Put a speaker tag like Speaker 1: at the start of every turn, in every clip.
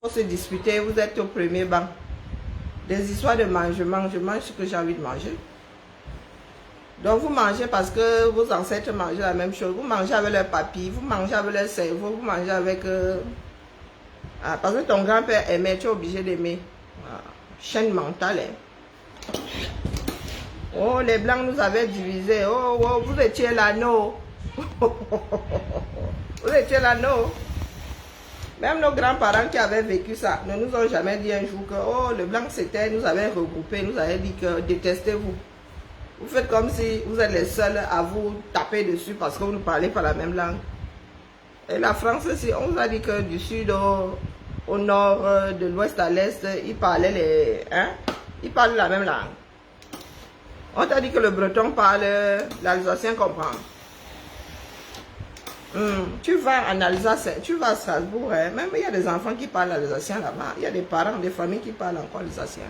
Speaker 1: Pour se disputer, vous êtes au premier banc. Des histoires de mangement, je mange ce que j'ai envie de manger. Donc vous mangez parce que vos ancêtres mangeaient la même chose. Vous mangez avec leur papille, vous mangez avec leur cerveau, vous mangez avec... parce que ton grand-père aimait, tu es obligé d'aimer. Chaîne mentale. Hein. Oh, les blancs nous avaient divisés. Oh, oh, vous étiez l'anneau. Vous étiez l'anneau. Même nos grands-parents qui avaient vécu ça ne nous ont jamais dit un jour que oh, le blanc c'était, nous avait regroupé, nous avait dit que détestez-vous. Vous faites comme si vous êtes les seuls à vous taper dessus parce que vous ne parlez pas la même langue. Et la France aussi, on vous a dit que du sud au nord, de l'ouest à l'est, ils parlaient ils parlent la même langue. On t'a dit que le breton parle, l'alsacien comprend. Tu vas en Alsace, tu vas à Strasbourg, hein, même il y a des enfants qui parlent alsacien là-bas. Il y a des parents, des familles qui parlent encore alsacien.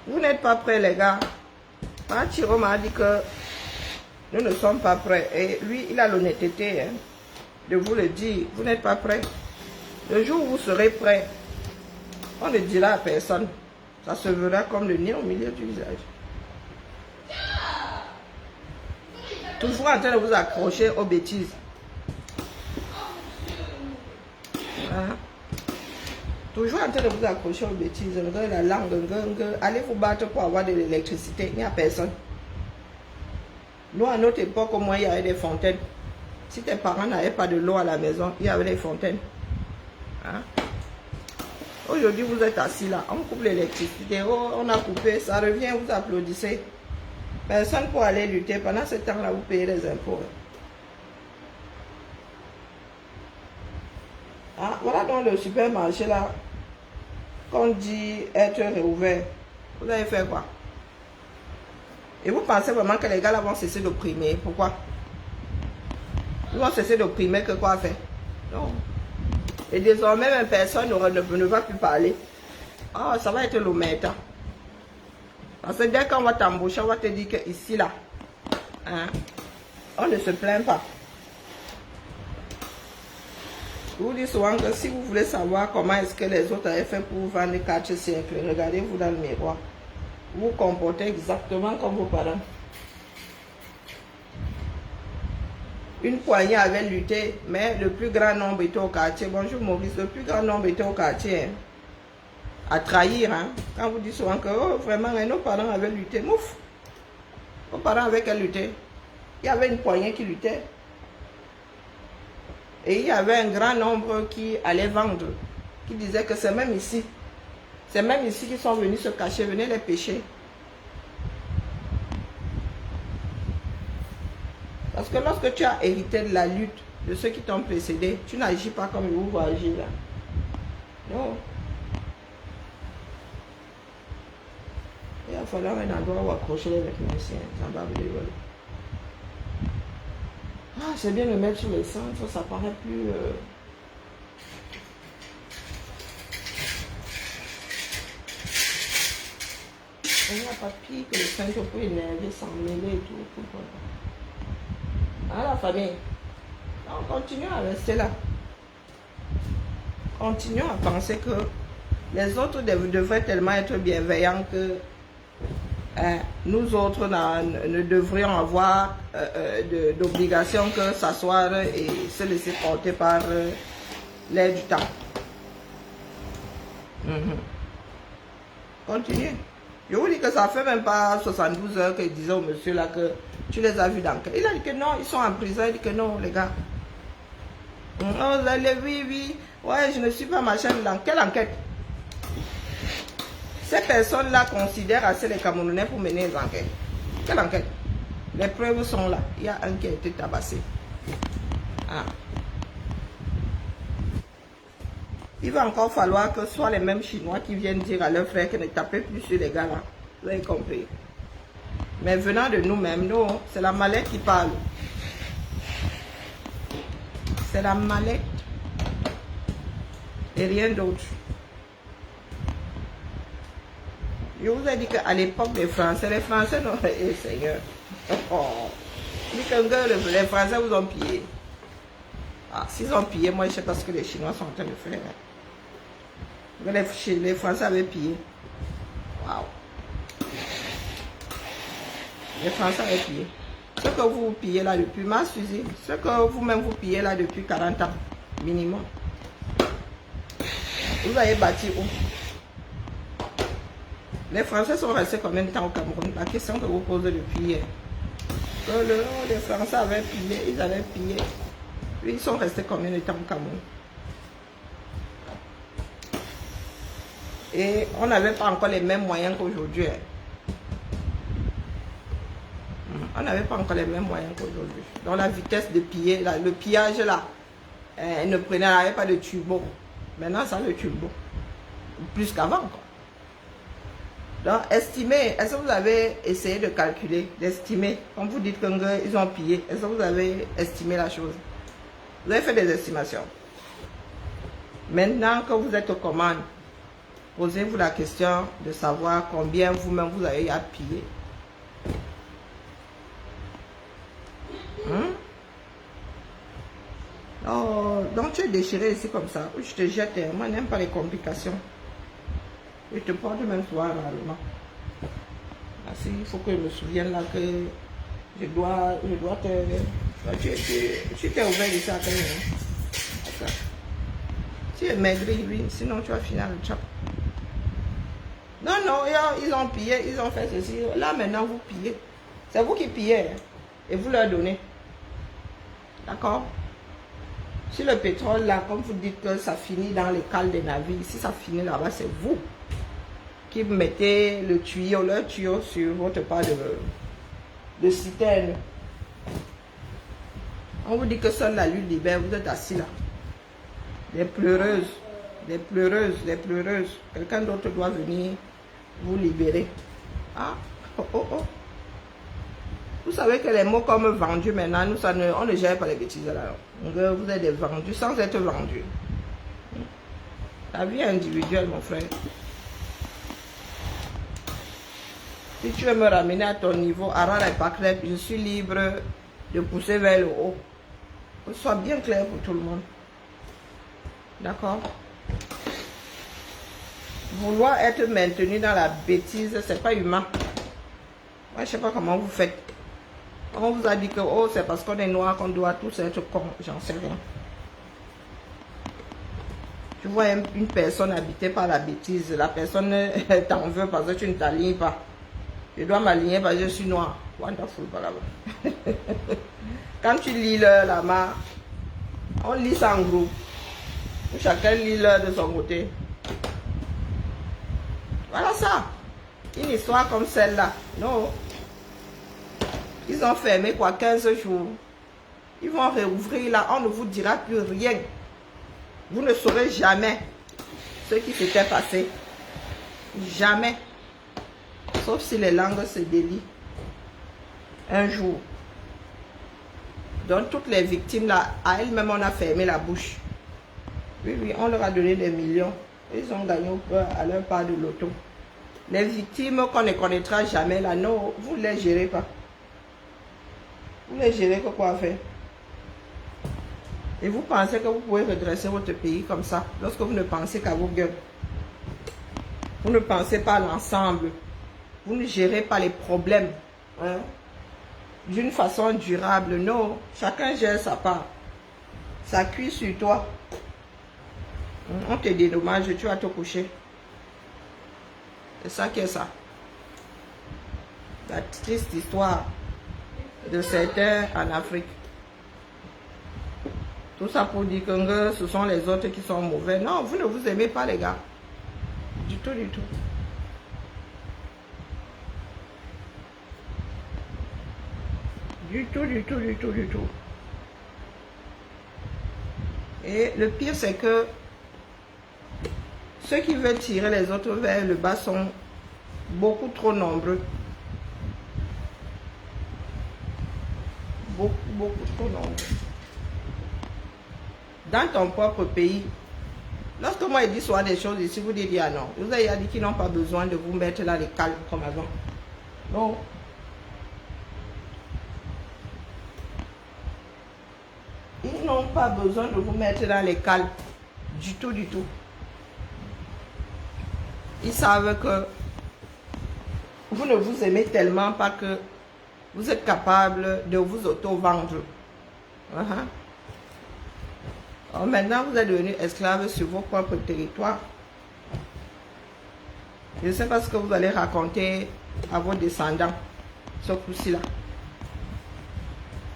Speaker 1: Vous n'êtes pas prêts, les gars. Thiro m'a dit que nous ne sommes pas prêts. Et lui, il a l'honnêteté de vous le dire. Vous n'êtes pas prêts. Le jour où vous serez prêts, on ne dira à personne. Ça se verra comme le nez au milieu du visage. Toujours en train de vous accrocher aux bêtises. Hein? Toujours en train de vous accrocher aux bêtises. La langue, allez vous battre pour avoir de l'électricité. Il n'y a personne. Nous, à notre époque, au moins, il y avait des fontaines. Si tes parents n'avaient pas de l'eau à la maison, il y avait des fontaines. Hein? Aujourd'hui, vous êtes assis là. On coupe l'électricité. Oh, on a coupé. Ça revient, vous applaudissez. Personne pour aller lutter. Pendant ce temps-là, vous payez les impôts. Ah, voilà donc le supermarché là. Qu'on dit être réouvert. Vous allez faire quoi? Et vous pensez vraiment que les gars là vont cesser d'opprimer? Pourquoi? Ils vont cesser d'opprimer que quoi faire? Non. Et désormais, même personne ne va plus parler. Ah, ça va être l'omerta. Parce que dès qu'on va t'embaucher, on va te dire que ici, là, hein, on ne se plaint pas. Je vous dis souvent que si vous voulez savoir comment est-ce que les autres avaient fait pour vous vendre 4 siècles, regardez-vous dans le miroir. Vous vous comportez exactement comme vos parents. Une poignée avait lutté, mais le plus grand nombre était au quartier. Bonjour Maurice, le plus grand nombre était au quartier. Hein, à trahir. Hein. Quand vous dites souvent que oh, vraiment, nos parents avaient lutté. Mouf! Vos parents avaient qu'à lutter. Il y avait une poignée qui luttait. Et il y avait un grand nombre qui allait vendre. Qui disait que c'est même ici. C'est même ici qu'ils sont venus se cacher, venez les pêcher. Parce que lorsque tu as hérité de la lutte de ceux qui t'ont précédé, tu n'agis pas comme ils vous agir là. Non. Il va falloir un endroit où accrocher les mécaniciens. Ça va vous dévoiler. Ah, c'est bien de mettre sur le centre, ça paraît plus... Il n'y a pas pire que le centre peut énerver, s'en mêler et tout. Ah, la famille. On continue à rester là. Continuons à penser que les autres devraient tellement être bienveillants que nous autres ne devrions avoir d'obligation que s'asseoir et se laisser porter par l'air du temps. Continuez. Je vous dis que ça fait même pas 72 heures qu'il disait au monsieur là que tu les as vus dans quel. Il a dit que non, ils sont en prison. Il dit que non, les gars. Oh, oui. Ouais, je ne suis pas machin. Dans quelle enquête? Ces personnes-là considèrent assez les Camerounais pour mener les enquêtes. Quelle enquête? Les preuves sont là. Il y a un qui a été tabassé. Ah. Il va encore falloir que ce soit les mêmes Chinois qui viennent dire à leurs frères que ne tapez plus sur les gars là. Vous avez compris. Mais venant de nous-mêmes, nous, c'est la mallette qui parle. C'est la mallette. Et rien d'autre. Je vous ai dit qu'à l'époque des Français, les Français n'ont pas... Eh Seigneur. Oh. Les Français vous ont pillé. Ah, s'ils ont pillé, moi je ne sais pas ce que les Chinois sont en train de faire. Les Français avaient pillé. Waouh. Les Français avaient pillé. Ce que vous pillez là depuis, ma Suzy, ce que vous-même vous pillez là depuis 40 ans, minimum. Vous avez bâti où? Les Français sont restés combien de temps au Cameroun? La question que vous posez depuis hier. Les Français avaient pillé, ils avaient pillé. Ils sont restés combien de temps au Cameroun? Et on n'avait pas encore les mêmes moyens qu'aujourd'hui. On n'avait pas encore les mêmes moyens qu'aujourd'hui. Donc la vitesse de piller, le pillage là, n'avait pas de turbo. Maintenant ça a le turbo. Plus qu'avant. Donc estimez, est-ce que vous avez essayé de calculer, d'estimer, quand vous dites qu'ils ont pillé, est-ce que vous avez estimé la chose? Vous avez fait des estimations. Maintenant que vous êtes aux commandes, posez-vous la question de savoir combien vous-même vous avez à piller. Oh, donc tu es déchiré ici comme ça. Je te jette. Moi, je n'aime pas les complications. Je te porte même soir rarement. Merci, il faut que je me souvienne là que je dois te... Tu t'es ouvert ici à quel moment? Tu es maigri, lui, sinon tu vas finir le chap. Non, non, ils ont pillé, ils ont fait ceci. Là, maintenant, vous pillez. C'est vous qui pillez. Et vous leur donnez. D'accord? Si le pétrole, là, comme vous dites que ça finit dans les cales des navires, si ça finit là-bas, c'est vous qui mettez le tuyau, leur tuyau sur votre part de citerne. On vous dit que seule la lune libère, vous êtes assis là. Les pleureuses, les pleureuses, les pleureuses. Quelqu'un d'autre doit venir vous libérer. Ah, oh, oh, oh. Vous savez que les mots comme vendu maintenant, nous, on ne gère pas les bêtises là. Vous êtes des vendus sans être vendus. La vie est individuelle, mon frère. Si tu veux me ramener à ton niveau, je suis libre de pousser vers le haut. Que ce soit bien clair pour tout le monde. D'accord? Vouloir être maintenu dans la bêtise, c'est pas humain. Moi, je ne sais pas comment vous faites. On vous a dit que oh, c'est parce qu'on est noir qu'on doit tous être cons. J'en sais rien. Tu vois une personne habitée par la bêtise. La personne t'en veut parce que tu ne t'alignes pas. Je dois m'aligner parce que je suis noir. Wonderful, voilà. Quand tu lis l'heure là-bas, on lit ça en groupe. Chacun lit l'heure de son côté. Voilà ça. Une histoire comme celle-là. Non. Ils ont fermé quoi 15 jours. Ils vont réouvrir là. On ne vous dira plus rien. Vous ne saurez jamais ce qui s'était passé. Jamais. Sauf si les langues se délient. Un jour. Donc toutes les victimes là, à elles-mêmes on a fermé la bouche. Oui, oui, on leur a donné des millions. Ils ont gagné à leur part de loto. Les victimes qu'on ne connaîtra jamais là, non, vous ne les gérez pas. Vous les gérez que quoi faire? Et vous pensez que vous pouvez redresser votre pays comme ça, lorsque vous ne pensez qu'à vos gueules. Vous ne pensez pas à l'ensemble. Vous ne gérez pas les problèmes. Hein? D'une façon durable. Non, chacun gère sa part. Ça cuit sur toi. On te dédommage, tu vas te coucher. C'est ça qui est ça. La triste histoire de certains en Afrique. Tout ça pour dire que ce sont les autres qui sont mauvais. Non, vous ne vous aimez pas les gars. Du tout, du tout. Du tout, du tout, du tout, du tout. Et le pire c'est que ceux qui veulent tirer les autres vers le bas sont beaucoup trop nombreux. Beaucoup, beaucoup trop nombreux. Dans ton propre pays, lorsque moi je dis soit des choses ici, vous dites ah non. Vous avez dit qu'ils n'ont pas besoin de vous mettre dans les calmes comme avant. Non. Non. pas besoin de vous mettre dans les cales. Du tout, du tout. Ils savent que vous ne vous aimez tellement pas que vous êtes capable de vous auto-vendre. Alors maintenant, vous êtes devenu esclave sur vos propres territoires. Je ne sais pas ce que vous allez raconter à vos descendants, ce coup-ci là.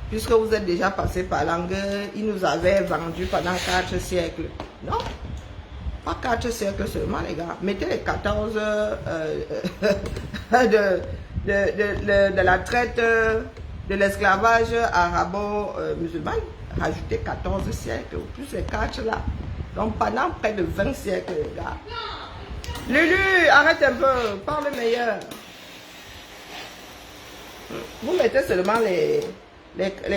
Speaker 1: Puisque vous êtes déjà passé par langue, ils nous avaient vendu pendant 4 siècles. Non, pas 4 siècles seulement, les gars. Mettez les 14 de la traite de l'esclavage arabo-musulman. Rajoutez 14 siècles, plus les 4 là. Donc pendant près de 20 siècles, les gars. Lulu, arrête un peu, parle meilleur. Vous mettez seulement les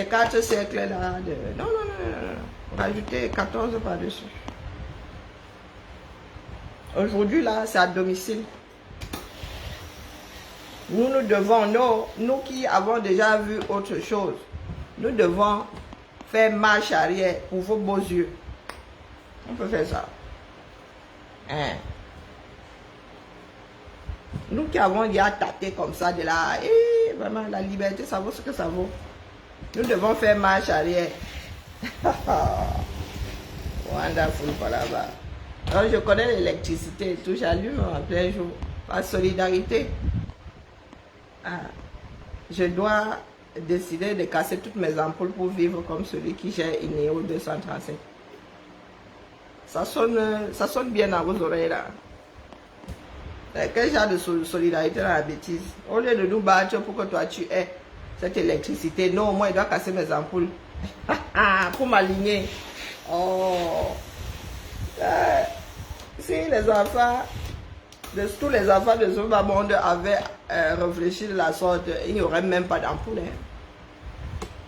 Speaker 1: 4 siècles là. Non. Rajoutez 14 par-dessus. Aujourd'hui là, c'est à domicile. Nous devons, nous qui avons déjà vu autre chose, nous devons faire marche arrière pour vos beaux yeux. On peut faire ça. Hein? Nous qui avons déjà tâté comme ça de là, vraiment la liberté, ça vaut ce que ça vaut. Nous devons faire marche arrière. Wonderful, par là-bas. Alors je connais l'électricité et tout, j'allume en plein jour. Par solidarité. Je dois décider de casser toutes mes ampoules pour vivre comme celui qui gère Ineo 237. Ça sonne bien dans vos oreilles là. Quel genre de solidarité dans la bêtise? Au lieu de nous battre pour que toi tu aies cette électricité, non, moi je dois casser mes ampoules pour m'aligner. Oh, si les enfants, tous les enfants de ce monde avaient réfléchi de la sorte, il n'y aurait même pas d'ampoule.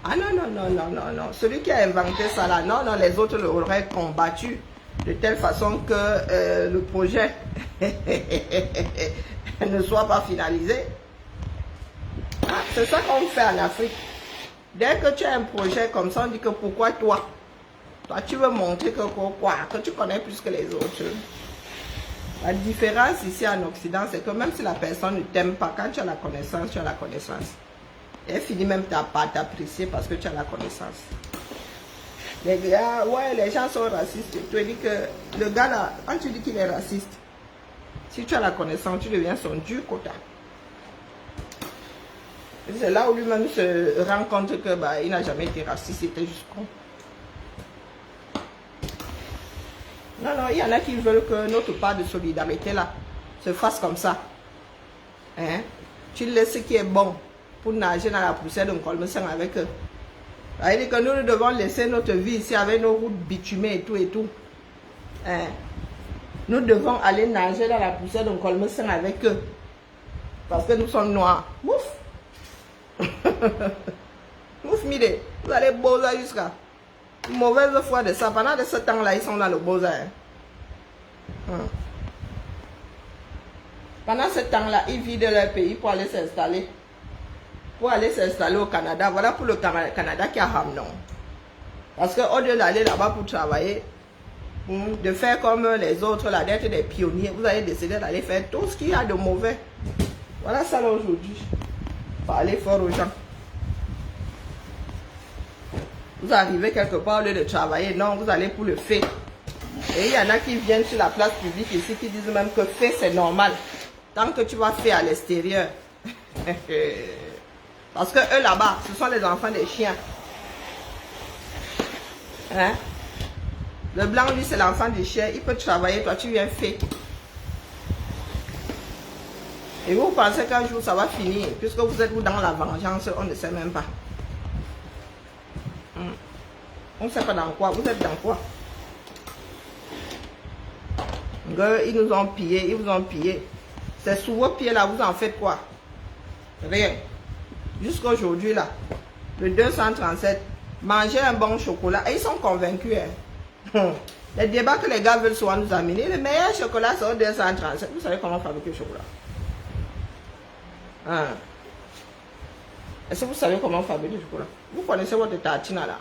Speaker 1: Ah non. Celui qui a inventé ça là, non, les autres l'auraient combattu de telle façon que le projet ne soit pas finalisé. C'est ça qu'on fait en Afrique. Dès que tu as un projet comme ça, on dit que pourquoi toi? Toi, tu veux montrer que quoi? Que tu connais plus que les autres. La différence ici en Occident, c'est que même si la personne ne t'aime pas, quand tu as la connaissance, tu as la connaissance. Elle finit même par t'apprécier parce que tu as la connaissance. Les gars, ouais, les gens sont racistes. Tu dis que le gars là, quand tu dis qu'il est raciste, si tu as la connaissance, tu deviens son dur quota. C'est là où lui-même se rend compte que il n'a jamais été raciste, il était juste con. Non, il y en a qui veulent que notre part de solidarité là se fasse comme ça. Hein? Tu laisses ce qui est bon pour nager dans la poussière de Nkolmeseng avec eux. Ça veut dire que nous devons laisser notre vie ici avec nos routes bitumées et tout. Hein? Nous devons aller nager dans la poussière de Nkolmeseng avec eux. Parce que nous sommes noirs. Ouf! Ouf, Mide, vous allez Boza jusqu'à mauvaise foi de ça. Pendant de ce temps-là, ils sont dans le Boza. Pendant ce temps-là, ils vident leur pays pour aller s'installer. Pour aller s'installer au Canada. Voilà pour le Canada qui a Hamnon. Parce qu'au lieu d'aller là-bas pour travailler, de faire comme les autres, là, d'être des pionniers, vous allez décider d'aller faire tout ce qu'il y a de mauvais. Voilà ça là aujourd'hui. Parler fort aux gens. Vous arrivez quelque part au lieu de travailler, non, vous allez pour le fait. Et il y en a qui viennent sur la place publique ici qui disent même que fait c'est normal. Tant que tu vas faire à l'extérieur. Parce que eux là-bas, ce sont les enfants des chiens. Hein? Le blanc, lui, c'est l'enfant des chiens. Il peut travailler, toi tu viens faire. Et vous pensez qu'un jour ça va finir, puisque vous êtes dans la vengeance, on ne sait même pas. On ne sait pas dans quoi, vous êtes dans quoi. Ils nous ont pillés, ils vous ont pillé. C'est sous vos pieds là, vous en faites quoi? Rien. Jusqu'à aujourd'hui là, le 237, manger un bon chocolat, et ils sont convaincus. Hein. Les débats que les gars veulent souvent nous amener, le meilleur chocolat c'est au 237. Vous savez comment fabriquer le chocolat? Est-ce que vous savez comment fabriquer du chocolat? Vous connaissez votre tartine là?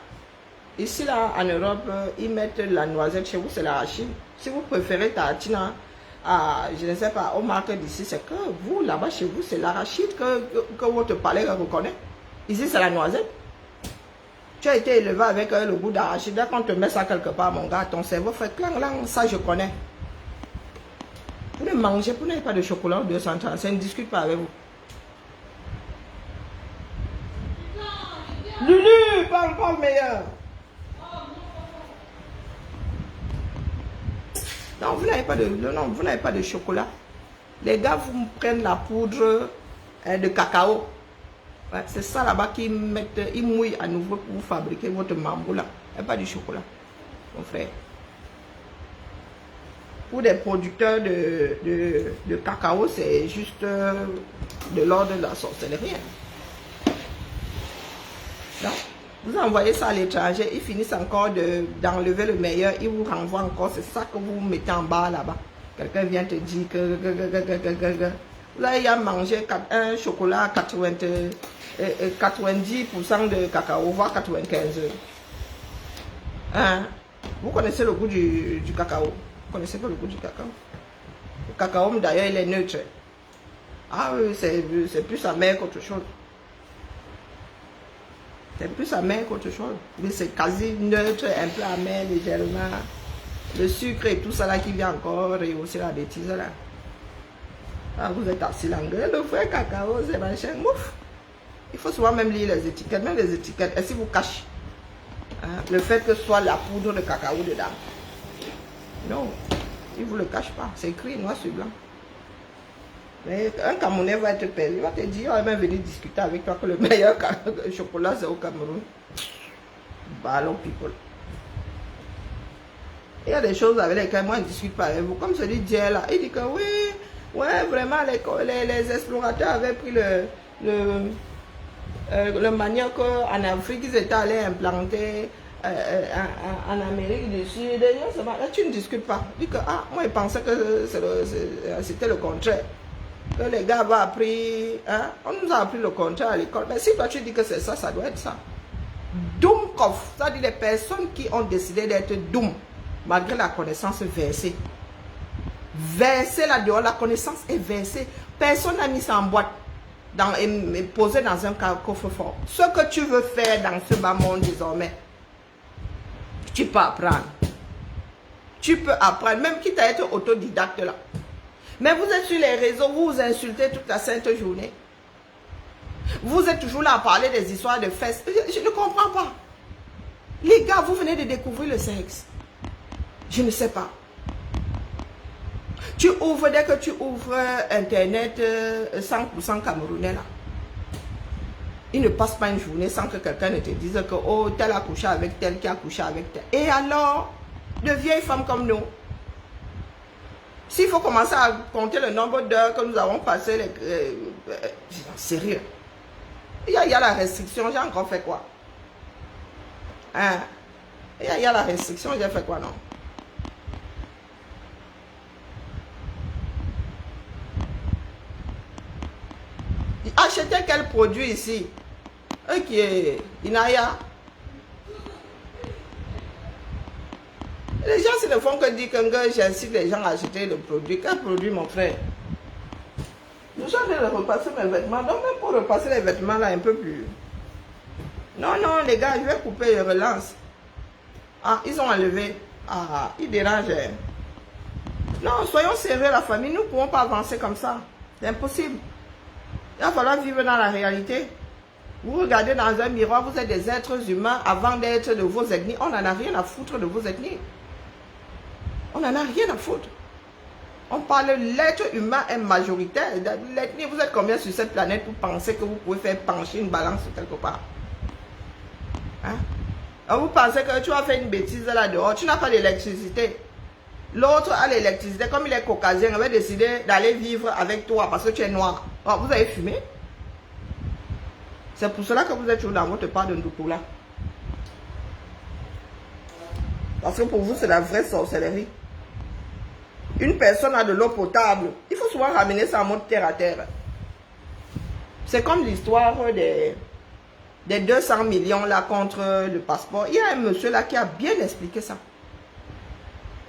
Speaker 1: Ici, là, en Europe, ils mettent la noisette. Chez vous, c'est l'arachide. Si vous préférez tartine à, je ne sais pas, aux marques d'ici, c'est que vous, là-bas, chez vous, c'est l'arachide que votre palais reconnaît. Ici, c'est la noisette. Tu as été élevé avec le goût d'arachide. Quand on te met ça quelque part, mon gars, ton cerveau fait clang, clang. Ça, je connais. Vous ne mangez, vous n'avez pas de chocolat ou 230. Ça ne discute pas avec vous. Lulu, parle meilleur. Non, vous n'avez pas de chocolat. Les gars, vous prennent la poudre de cacao. Ouais, c'est ça là-bas qu'ils mettent, ils mouillent à nouveau pour vous fabriquer votre mamboula. Il n'y a pas de chocolat, mon frère. Pour des producteurs de cacao, c'est juste de l'ordre de la sorcellerie. Non. Vous envoyez ça à l'étranger, ils finissent encore d'enlever le meilleur, ils vous renvoient encore, c'est ça que vous mettez en bas là-bas. Quelqu'un vient te dire que vous avez mangé un chocolat à 90% de cacao, voire 95. Hein? Vous connaissez le goût du cacao? Vous connaissez pas le goût du cacao? Le cacao, d'ailleurs, il est neutre. Ah oui, c'est plus amer qu'autre chose. C'est plus amer qu'autre chose. Mais c'est quasi neutre, un peu amer légèrement. Le sucre et tout ça là qui vient encore rehausser la bêtise là. Ah, vous êtes assis là. Le vrai cacao, c'est machin. Ouf. Il faut souvent même lire les étiquettes. Même les étiquettes. Et si vous cachez le fait que ce soit la poudre de cacao dedans. Non. Il ne vous le cache pas. C'est écrit noir sur blanc. Mais un Camerounais va être perdu. Il va te dire, il va venir discuter avec toi que le meilleur chocolat c'est au Cameroun. Ballon people. Il y a des choses avec lesquelles moi je ne discute pas avec vous. Comme celui d'hier là, il dit que oui, ouais, vraiment les explorateurs avaient pris le manioc en Afrique, ils étaient allés implanter en Amérique du Sud. Là, tu ne discutes pas. Il dit que moi je pensais que c'était le contraire. Que les gars avaient appris, hein? On nous a appris le contraire à l'école. Mais si toi tu dis que c'est ça, ça doit être ça. Doomkov, ça dit les personnes qui ont décidé d'être doom, malgré la connaissance versée. Versée là-dehors, la connaissance est versée. Personne n'a mis ça en boîte et posé dans un coffre-fort. Ce que tu veux faire dans ce bas monde désormais, tu peux apprendre. Tu peux apprendre, même quitte à être autodidacte là. Mais vous êtes sur les réseaux, vous vous insultez toute la sainte journée. Vous êtes toujours là à parler des histoires de fesses. Je ne comprends pas. Les gars, vous venez de découvrir le sexe. Je ne sais pas. Dès que tu ouvres Internet 100% camerounais là, il ne passe pas une journée sans que quelqu'un ne te dise que oh, tel a couché avec tel, qui a couché avec tel. Et alors, de vieilles femmes comme nous, s'il faut commencer à compter le nombre d'heures que nous avons passé, sérieux. Il y a la restriction, j'ai encore fait quoi? Hein? Il y a la restriction, j'ai fait quoi, non? Achetez quel produit ici? Ok, Inaya. Les gens ne font que dire que j'incite les gens à acheter le produit. Quel produit, mon frère? Je suis en train de repasser mes vêtements. Donc, même pour repasser les vêtements, là, un peu plus. Non, non, les gars, je vais couper, je relance. Ah, ils ont enlevé. Ah, ils dérangent. Non, soyons sérieux, la famille. Nous ne pouvons pas avancer comme ça. C'est impossible. Il va falloir vivre dans la réalité. Vous regardez dans un miroir, vous êtes des êtres humains avant d'être de vos ethnies. On n'en a rien à foutre de vos ethnies. On n'en a rien à foutre. On parle, l'être humain est majoritaire. L'ethnie, vous êtes combien sur cette planète pour penser que vous pouvez faire pencher une balance quelque part? Hein? Alors vous pensez que tu vas faire une bêtise là dehors, tu n'as pas d'électricité. L'autre a l'électricité, comme il est caucasien, il va décider d'aller vivre avec toi parce que tu es noir. Alors, vous avez fumé. C'est pour cela que vous êtes toujours dans votre part de Ndoukoula. Parce que pour vous, c'est la vraie sorcellerie. Une personne a de l'eau potable. Il faut souvent ramener ça en mode terre à terre. C'est comme l'histoire des 200 millions là contre le passeport. Il y a un monsieur là qui a bien expliqué ça.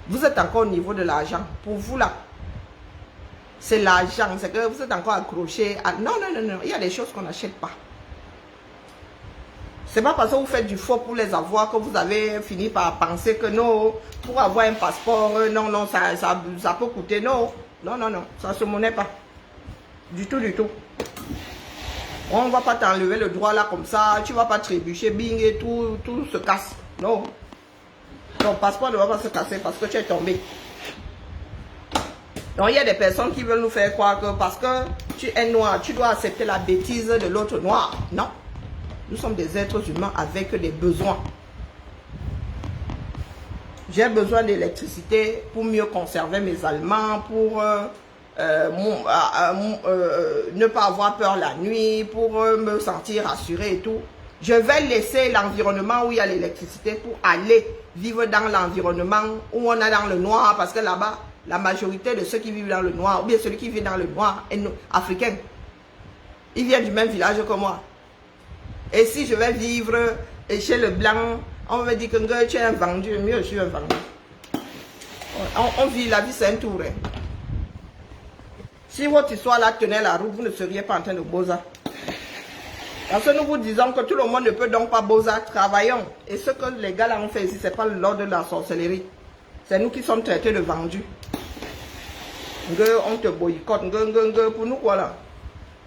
Speaker 1: Vous êtes encore au niveau de l'argent. Pour vous là, c'est l'argent. C'est que vous êtes encore accroché à... Non, non, non, non. Il y a des choses qu'on n'achète pas. C'est pas parce que vous faites du faux pour les avoir que vous avez fini par penser que non, pour avoir un passeport, non, non, ça peut coûter. Non, non, non, non. Ça ne se monnaie pas. Du tout, du tout. On ne va pas t'enlever le droit là comme ça. Tu ne vas pas trébucher, bing, et tout se casse. Non. Ton passeport ne va pas se casser parce que tu es tombé. Donc il y a des personnes qui veulent nous faire croire que parce que tu es noir, tu dois accepter la bêtise de l'autre noir. Non. Nous sommes des êtres humains avec des besoins. J'ai besoin d'électricité pour mieux conserver mes aliments, pour ne pas avoir peur la nuit, pour me sentir rassuré et tout. Je vais laisser l'environnement où il y a l'électricité pour aller vivre dans l'environnement où on est dans le noir, parce que là-bas, la majorité de ceux qui vivent dans le noir, ou bien celui qui vit dans le noir, est africain. Il vient du même village que moi. Et si je vais vivre chez le blanc, on va me dire que tu es un vendu, mieux je suis un vendu. On vit, la vie c'est un tour. Hein. Si votre histoire là tenait la route, vous ne seriez pas en train de Beaux-Arts. Parce que nous vous disons que tout le monde ne peut donc pas Beaux-Arts, travaillons. Et ce que les gars là ont fait ici, ce n'est pas l'ordre de la sorcellerie. C'est nous qui sommes traités de vendus. On te boycotte, pour nous quoi là?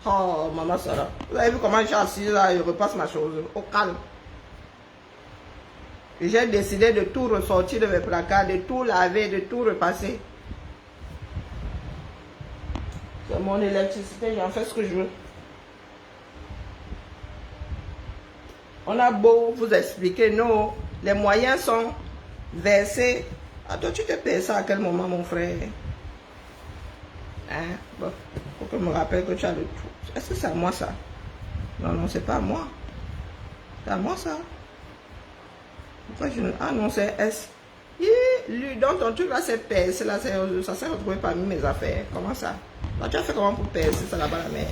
Speaker 1: Oh, maman Sarah. Vous avez vu comment je suis assise là, je repasse ma chose. Au calme. J'ai décidé de tout ressortir de mes placards, de tout laver, de tout repasser. C'est mon électricité, j'en fais ce que je veux. On a beau vous expliquer, non, les moyens sont versés. Attends, tu te payes ça à quel moment, mon frère? Hein? Bon, faut que je me rappelle que tu as le tout. Est-ce que c'est à moi ça? Non, non, c'est pas à moi. C'est à moi ça. Pourquoi je ne... Ah non, c'est S. Lui, donc ton truc là, c'est PS. Là, ça s'est retrouvé parmi mes affaires. Comment ça? Bah, tu as fait comment pour PS? Ça là-bas la mer.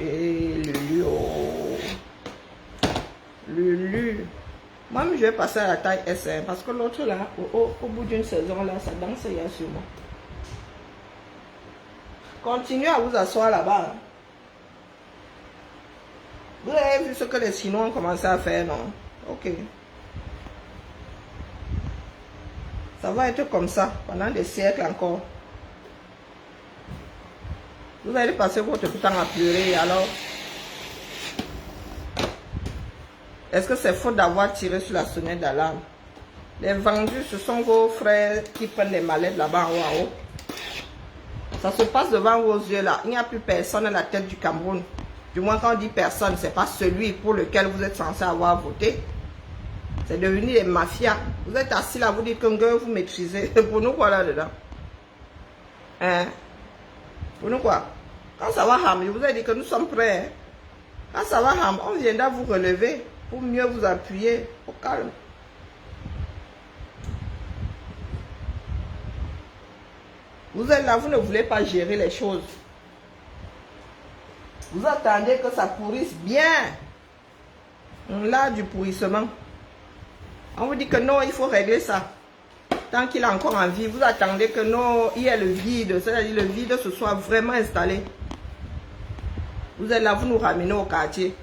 Speaker 1: Et Lulu, oh. Lulu. Moi-même, je vais passer à la taille S1 parce que l'autre là, au bout d'une saison là, ça danse hier sur moi. Continuez à vous asseoir là-bas. Vous avez vu ce que les Chinois ont commencé à faire, non? Ok. Ça va être comme ça pendant des siècles encore. Vous allez passer votre temps à pleurer, alors est-ce que c'est faute d'avoir tiré sur la sonnette d'alarme? Les vendus, ce sont vos frères qui prennent les mallettes là-bas en haut, en haut. Ça se passe devant vos yeux là. Il n'y a plus personne à la tête du Cameroun. Du moins quand on dit personne, ce n'est pas celui pour lequel vous êtes censé avoir voté. C'est devenu des mafias. Vous êtes assis là, vous dites que vous maîtrisez. Pour nous quoi là-dedans? Hein? Pour nous quoi? Quand ça va ham, je vous ai dit que nous sommes prêts. Hein? Quand ça va ham, on viendra vous relever pour mieux vous appuyer. Au calme. Vous êtes là, vous ne voulez pas gérer les choses. Vous attendez que ça pourrisse bien. Là, du pourrissement. On vous dit que non, il faut régler ça. Tant qu'il est encore en vie, vous attendez que non, il y ait le vide. C'est-à-dire le vide se soit vraiment installé. Vous êtes là, vous nous ramenez au quartier.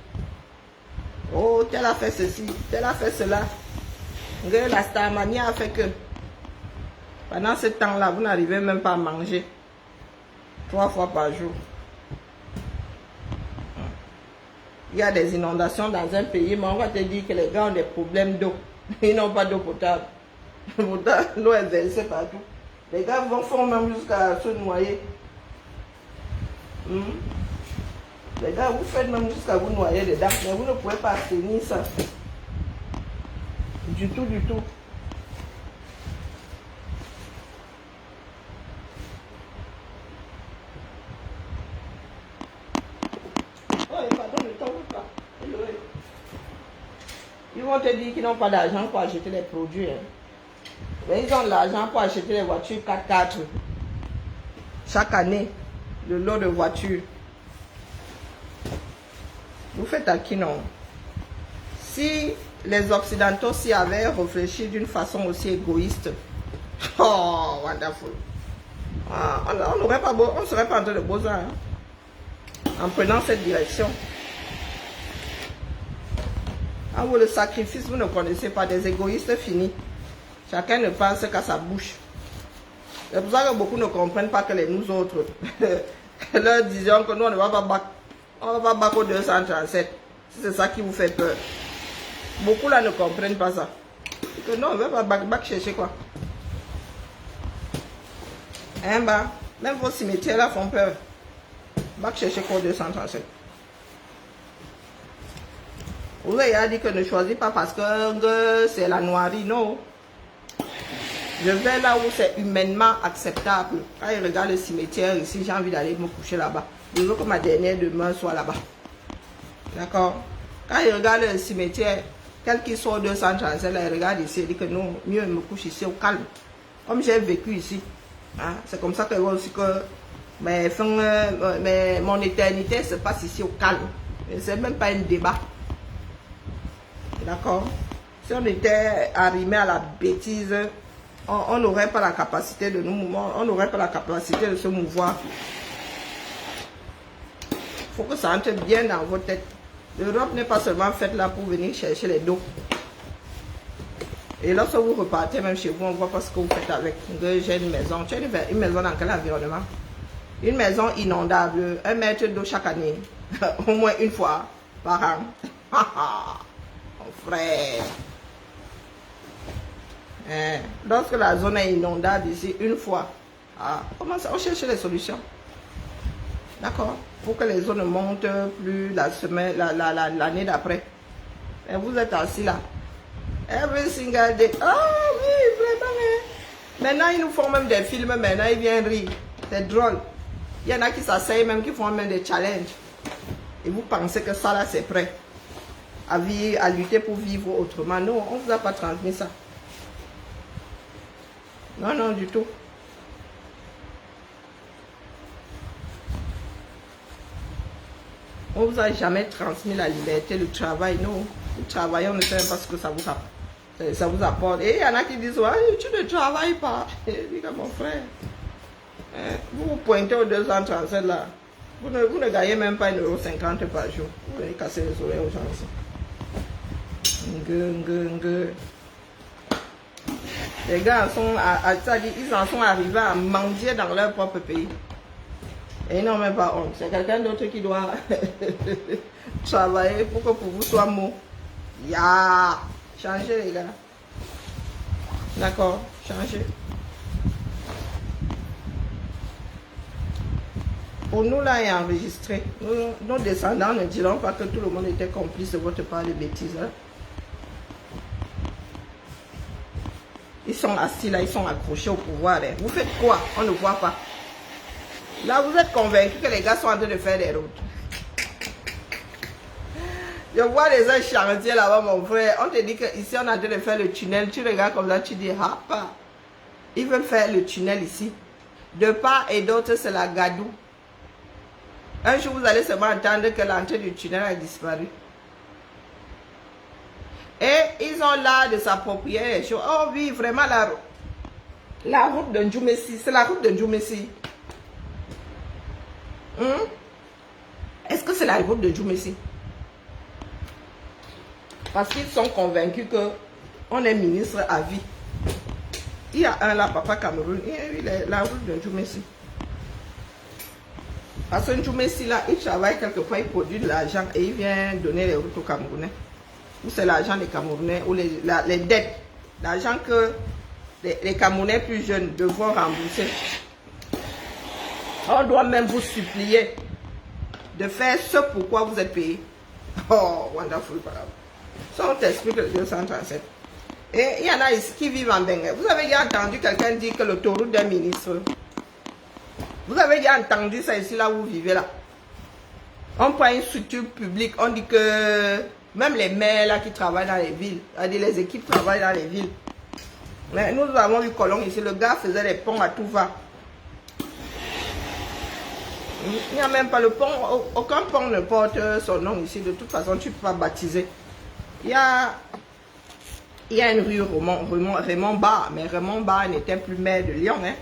Speaker 1: Oh, tel a fait ceci, tel a fait cela. La Starmania a fait que pendant ce temps-là, vous n'arrivez même pas à manger 3 fois par jour. Il y a des inondations dans un pays, mais on va te dire que les gars ont des problèmes d'eau. Ils n'ont pas d'eau potable. L'eau est versée partout. Les gars font même jusqu'à se noyer. Les gars, vous faites même jusqu'à vous noyer dedans, mais vous ne pouvez pas tenir ça. Du tout, du tout. Ils vont te dire qu'ils n'ont pas d'argent pour acheter les produits. Hein. Mais ils ont de l'argent pour acheter les voitures 4x4. Chaque année, le lot de voitures. Vous faites à qui non? Si les Occidentaux s'y avaient réfléchi d'une façon aussi égoïste, oh, wonderful. Ah, on n'aurait pas beau, on ne serait pas en train de beaux-arts en prenant cette direction. Ah, vous, le sacrifice, vous ne connaissez pas, des égoïstes finis. Chacun ne pense qu'à sa bouche. C'est pour ça que beaucoup ne comprennent pas que les nous autres leur disions que nous, on ne va pas battre. On ne va pas battre au 237. Si c'est ça qui vous fait peur. Beaucoup là ne comprennent pas ça. Que non, on ne va pas back chercher quoi. Hein, bah, même vos cimetières là font peur. Back chercher quoi au 237. Vous avez dit que ne choisis pas parce que c'est la noirie, non. Je vais là où c'est humainement acceptable. Quand je regarde le cimetière ici, j'ai envie d'aller me coucher là-bas. Je veux que ma dernière demeure soit là-bas. D'accord? Quand je regarde le cimetière, quel qu'il soit au 237, là, je regarde ici, je dis que non, mieux je me couche ici au calme. Comme j'ai vécu ici. Hein, c'est comme ça que je vois aussi que mon éternité se passe ici au calme. C'est même pas un débat. D'accord? Si on était arrimé à la bêtise, on n'aurait pas la capacité de nous mouvoir, on n'aurait pas la capacité de se mouvoir. Il faut que ça entre bien dans vos têtes. L'Europe n'est pas seulement faite là pour venir chercher les dos. Et lorsque vous repartez même chez vous, on voit pas ce que vous faites avec. J'ai une maison. Tu as une maison dans quel environnement? Une maison inondable, 1 mètre d'eau chaque année. Au moins une fois par an. Mon frère. Lorsque la zone est inondable ici, une fois, comment ça? On cherche les solutions. D'accord? Pour que les eaux ne montent plus la semaine, l'année d'après. Et vous êtes assis là. Every single day. Ah oui, vraiment. Maintenant, ils nous font même des films. Maintenant, ils viennent rire. C'est drôle. Il y en a qui s'asseyent même, qui font même des challenges. Et vous pensez que ça là, c'est prêt à vivre, à lutter pour vivre autrement. Non, on ne vous a pas transmis ça. Non, non, du tout. On ne vous a jamais transmis la liberté, le travail. Non, vous travaillez, on ne sait même pas ce que ça vous apporte. Et il y en a qui disent, ouais, tu ne travailles pas. Je dis que mon frère, vous vous pointez au 237 là. Vous ne gagnez même pas 1,50 € par jour. Vous allez casser les oreilles aux gens ici. Les gars ils en sont arrivés à mendier dans leur propre pays. Et ils n'ont même pas honte. C'est quelqu'un d'autre qui doit travailler pour que pour vous soit mot. Changez les gars. D'accord, changez. Pour nous là est enregistré. Nos descendants ne diront pas que tout le monde était complice de votre part de bêtises. Hein? Ils sont assis là, ils sont accrochés au pouvoir. Hein. Vous faites quoi? On ne voit pas. Là, vous êtes convaincus que les gars sont en train de faire des routes. Je vois les uns chantiers là-bas, mon frère. On te dit qu'ici, on est en train de faire le tunnel. Tu regardes comme ça, tu dis, ah, pas. Ils veulent faire le tunnel ici. De part et d'autre, c'est la gadoue. Un jour, vous allez seulement entendre que l'entrée du tunnel a disparu. Et ils ont l'art de s'approprier les choses. Oh oui, vraiment, la route de Ndjoumessi, c'est la route de Ndjoumessi. Est-ce que c'est la route de Ndjoumessi? Parce qu'ils sont convaincus qu'on est ministre à vie. Il y a un là, Papa Cameroun, il est la route de Ndjoumessi. Parce que Ndjoumessi là, il travaille quelque part, il produit de l'argent et il vient donner les routes aux Camerounais. Ou c'est l'argent des Camerounais, ou les dettes. L'argent que les Camerounais plus jeunes devront rembourser. On doit même vous supplier de faire ce pourquoi vous êtes payé. Oh, wonderful. Ça, on t'explique le 237. Et il y en a ici qui vivent en Bengue. Vous avez déjà entendu quelqu'un dire que l'autoroute d'un ministre. Vous avez déjà entendu ça ici, là où vous vivez, là. On prend une structure publique, on dit que même les maires là qui travaillent dans les villes, c'est-à-dire les équipes travaillent dans les villes. Mais nous avons eu Colomb ici, le gars faisait des ponts à tout va. Il n'y a même pas le pont, aucun pont ne porte son nom ici. De toute façon, tu ne peux pas baptiser. Il y a une rue Raymond Barre, mais Raymond Barre n'était plus maire de Lyon. Hein.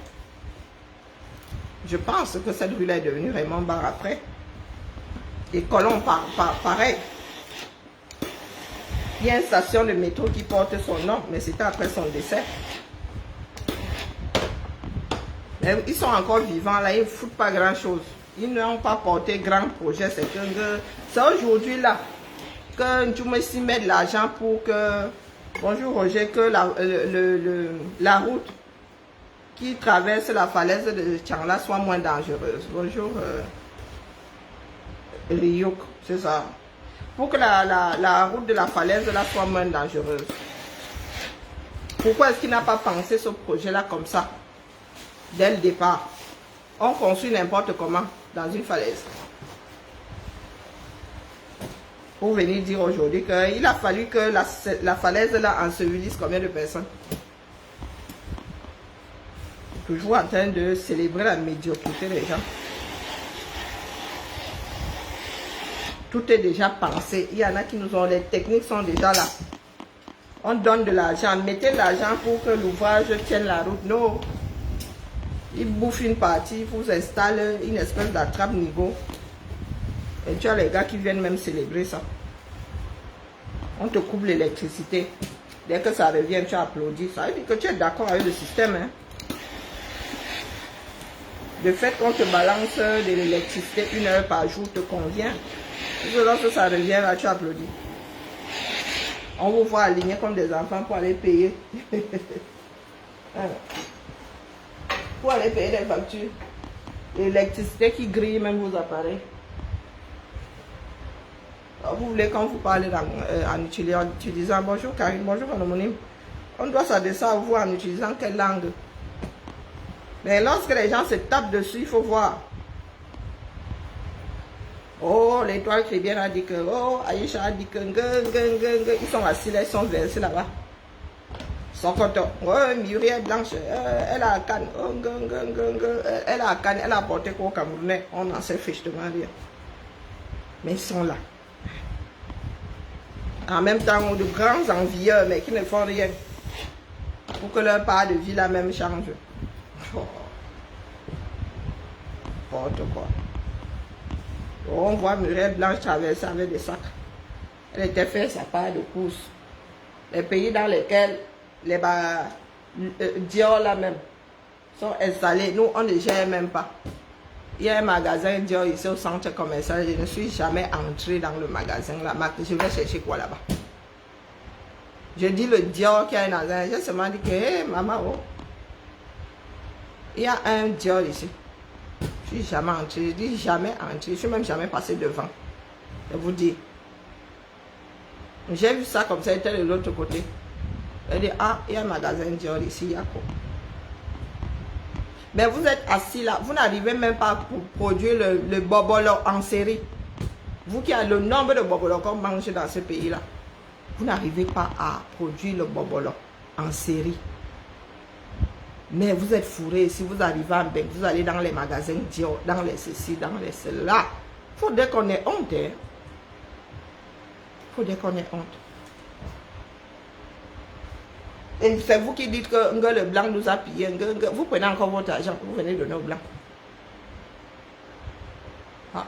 Speaker 1: Je pense que cette rue-là est devenue Raymond Barre après. Et Colomb, pareil. Il y a une station de métro qui porte son nom, mais c'était après son décès. Mais ils sont encore vivants là, ils ne foutent pas grand-chose. Ils n'ont pas porté grand projet. C'est aujourd'hui là que tu me s'y mets de l'argent pour que, bonjour Roger, que la route qui traverse la falaise de Tchangla soit moins dangereuse. Bonjour Ryuk, c'est ça. Pour que la route de la falaise là soit moins dangereuse. Pourquoi est-ce qu'il n'a pas pensé ce projet-là comme ça, dès le départ? On construit n'importe comment dans une falaise. Pour venir dire aujourd'hui qu'il a fallu que la falaise là ensevelisse combien de personnes? Toujours en train de célébrer la médiocrité des gens. Tout est déjà pensé. Il y en a qui nous ont, les techniques sont déjà là. On donne de l'argent. Mettez de l'argent pour que l'ouvrage tienne la route. Non. Ils bouffent une partie, ils vous installent une espèce d'attrape-nigo. Et tu as les gars qui viennent même célébrer ça. On te coupe l'électricité. Dès que ça revient, tu applaudis. Ça veut dire que tu es d'accord avec le système. Hein? Le fait qu'on te balance de l'électricité 1 heure par jour te convient. Lorsque ça revient, là, tu applaudis. On vous voit aligner comme des enfants pour aller payer. Pour aller payer les factures. L'électricité qui grille même vos appareils. Alors, vous voulez quand vous parlez en utilisant bonjour Karine, bonjour anonyme. On doit s'adresser à vous en utilisant quelle langue? Mais lorsque les gens se tapent dessus, il faut voir. Oh, l'étoile chrétienne a dit que, oh, Aïcha a dit que, ils sont assis là, ils sont versés là-bas. Ils sont contents. Oh, Muriel Blanche, elle a Cannes. Oh, elle a Cannes, elle a porté quoi au Camerounais. On n'en sait fichement rien. Mais ils sont là. En même temps, de grands envieux, mais qui ne font rien. Pour que leur part de vie la même change. Oh. N'importe quoi. On voit Muriel Blanche traverser avec des sacs. Elle était fait sa part de course. Les pays dans lesquels les Dior là même sont installés, nous on ne gère même pas. Il y a un magasin Dior ici au centre commercial. Je ne suis jamais entré dans le magasin là. Je vais chercher quoi là-bas? Je dis le Dior qui est dans un. J'ai seulement dit que, hey, maman, oh. Il y a un Dior ici. Je suis jamais entré. Je dis jamais entré. Je suis même jamais passé devant. Je vous dis. J'ai vu ça comme ça, il était de l'autre côté. Elle dit, ah, il y a un magasin Dior ici, il y a quoi? Mais vous êtes assis là, vous n'arrivez même pas pour produire le bobolo en série. Vous qui avez le nombre de bobolo qu'on mange dans ce pays-là, vous n'arrivez pas à produire le bobolo en série. Mais vous êtes fourré. Si vous arrivez en Bec, vous allez dans les magasins Dior, dans les ceci, dans les cela. Il faudrait qu'on ait honte. Il faudrait qu'on ait honte. Et c'est vous qui dites que le blanc nous a pillé. Vous prenez encore votre argent, vous venez donner au blanc. Ah.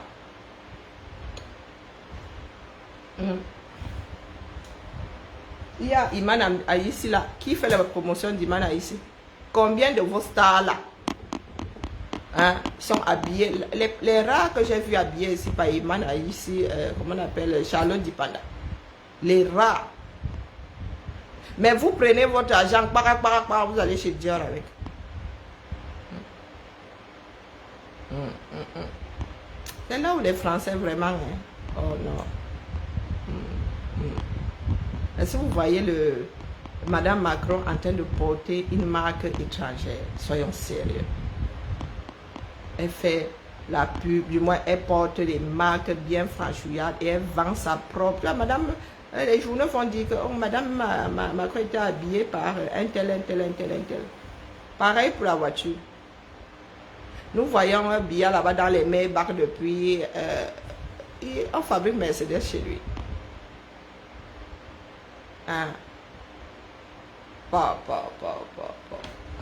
Speaker 1: Il y a Iman Aïssi là. Qui fait la promotion d'Iman Aïssi? Combien de vos stars là sont habillés? Les rares que j'ai vu habillés ici par Iman Aïssi, comment on appelle, Charlotte Dipanda. Les rares. Mais vous prenez votre argent, vous allez chez Dior avec. C'est là où les Français vraiment. Oh non. Est-ce que vous voyez Madame Macron en train de porter une marque étrangère? Soyons sérieux. Elle fait la pub, du moins elle porte des marques bien franchouillardes et elle vend sa propre. Madame. Les journaux font dire que oh, Madame Macron était habillée par un tel. Pareil pour la voiture. Nous voyons un billet là-bas dans les Maybach depuis... on fabrique Mercedes chez lui. Hein?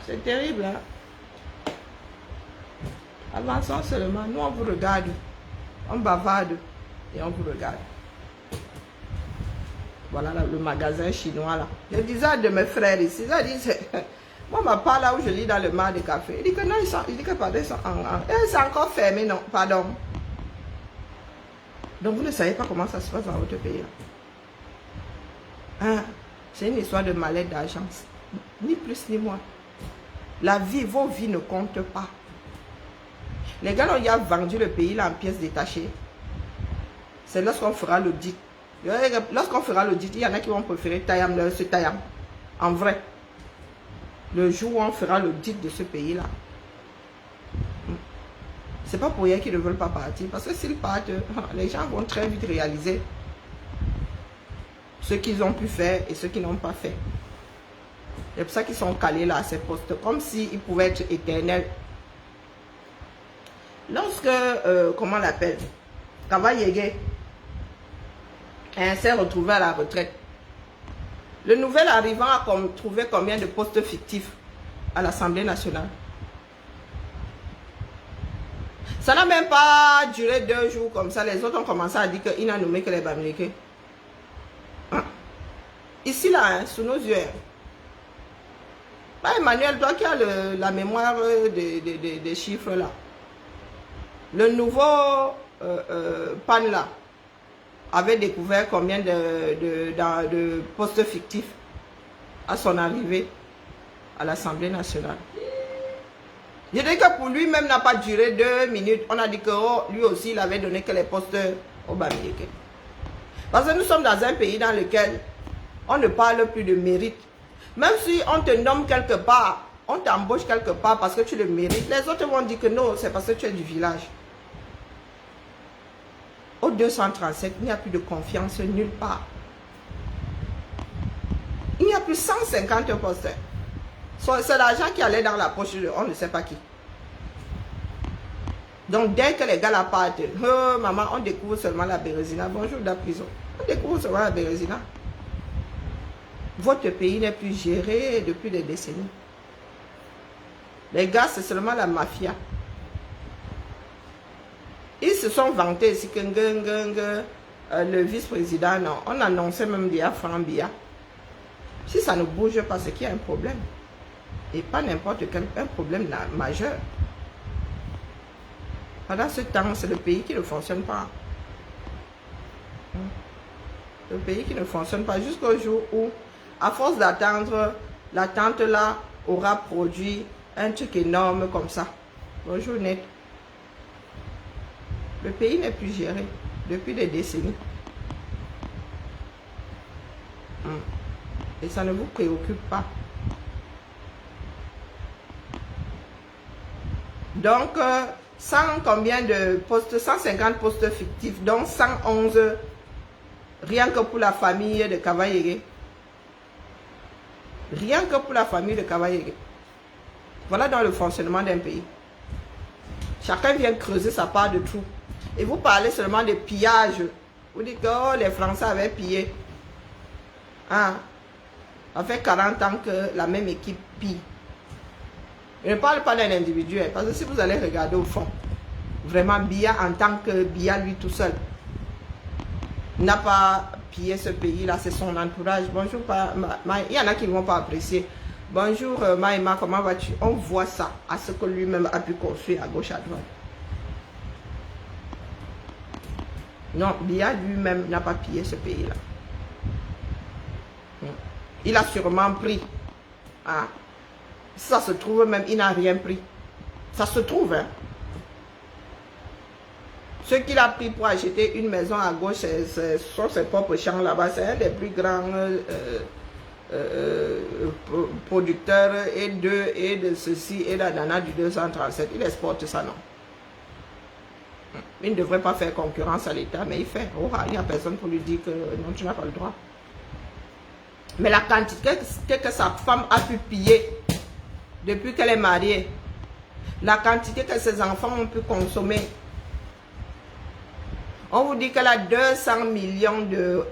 Speaker 1: C'est terrible, hein? Avançons seulement. Nous, on vous regarde. On bavarde et on vous regarde. Voilà là, le magasin chinois là. Je disais à de mes frères ici, ils disent, moi, ma part là où je lis dans le mar de café, il dit que non, il dit que pardon, c'est encore fermé, non, pardon. Donc vous ne savez pas comment ça se passe dans votre pays là. Hein? C'est une histoire de mallette d'agence. Ni plus ni moins. La vie, vos vies ne comptent pas. Les gars, on y a vendu le pays là en pièces détachées. C'est lorsqu'on fera l'audit. Lorsqu'on fera l'audit, il y en a qui vont préférer Tayam, ce Tayam. En vrai. Le jour où on fera l'audit de ce pays-là. C'est pas pour rien qu'ils ne veulent pas partir. Parce que s'ils partent, les gens vont très vite réaliser ce qu'ils ont pu faire et ce qu'ils n'ont pas fait. C'est pour ça qu'ils sont calés là à ces postes. Comme s'ils pouvaient être éternels. Lorsque, comment on l'appelle, Kavayege s'est retrouvé à la retraite, le nouvel arrivant a trouvé combien de postes fictifs à l'Assemblée nationale? Ça n'a même pas duré 2 jours comme ça. Les autres ont commencé à dire qu'il n'a nommé que les Bamileke. Hein? Ici, là, hein, sous nos yeux. Bah, Emmanuel, toi qui as la mémoire des chiffres là. Le nouveau PAN là avait découvert combien de postes fictifs à son arrivée à l'Assemblée nationale. Je dis que pour lui-même n'a pas duré 2 minutes. On a dit que lui aussi il avait donné que les postes au Bamileke. Parce que nous sommes dans un pays dans lequel on ne parle plus de mérite. Même si on te nomme quelque part, on t'embauche quelque part parce que tu le mérites, les autres vont dire que non, c'est parce que tu es du village. Au 237, il n'y a plus de confiance nulle part. Il n'y a plus 150 postes. C'est l'argent qui allait dans la poche de on ne sait pas qui. Donc dès que les gars la partent, maman, on découvre seulement la Bérésina. Bonjour de la prison. On découvre seulement la Bérésina. Votre pays n'est plus géré depuis des décennies. Les gars, c'est seulement la mafia. Ils se sont vantés ici que le vice-président, on annonçait même des Frambia. Si ça ne bouge pas, c'est qu'il y a un problème. Et pas n'importe quel, un problème majeur. Pendant ce temps, c'est le pays qui ne fonctionne pas. Le pays qui ne fonctionne pas jusqu'au jour où, à force d'attendre, l'attente là aura produit un truc énorme comme ça. Bonjour Net. Le pays n'est plus géré depuis des décennies. Et ça ne vous préoccupe pas. Donc, 100 combien de postes? 150 postes fictifs, donc 111 rien que pour la famille de Kavayege. Rien que pour la famille de Kavayege. Voilà dans le fonctionnement d'un pays. Chacun vient creuser sa part de trou. Et vous parlez seulement de pillage. Vous dites que oh, les Français avaient pillé. Ah, ça fait 40 ans que la même équipe pille. Je ne parle pas d'un individu, parce que si vous allez regarder au fond, vraiment Biya en tant que Biya lui tout seul, n'a pas pillé ce pays-là, c'est son entourage. Bonjour, il y en a qui ne vont pas apprécier. Bonjour Maïma, comment vas-tu? On voit ça à ce que lui-même a pu construire à gauche, à droite. Non, Biya lui-même n'a pas pillé ce pays-là. Il a sûrement pris. Ah. Ça se trouve même, il n'a rien pris. Ça se trouve, hein. Ce qu'il a pris pour acheter une maison à gauche, ce sont ses propres champs là-bas. C'est un des plus grands producteurs et de ceci et la nana du 237. Il exporte ça, non. Il ne devrait pas faire concurrence à l'État, mais il fait. Oh, il n'y a personne pour lui dire que non, tu n'as pas le droit. Mais la quantité que sa femme a pu piller depuis qu'elle est mariée, La quantité que ces enfants ont pu consommer. On vous dit qu'elle a 200 millions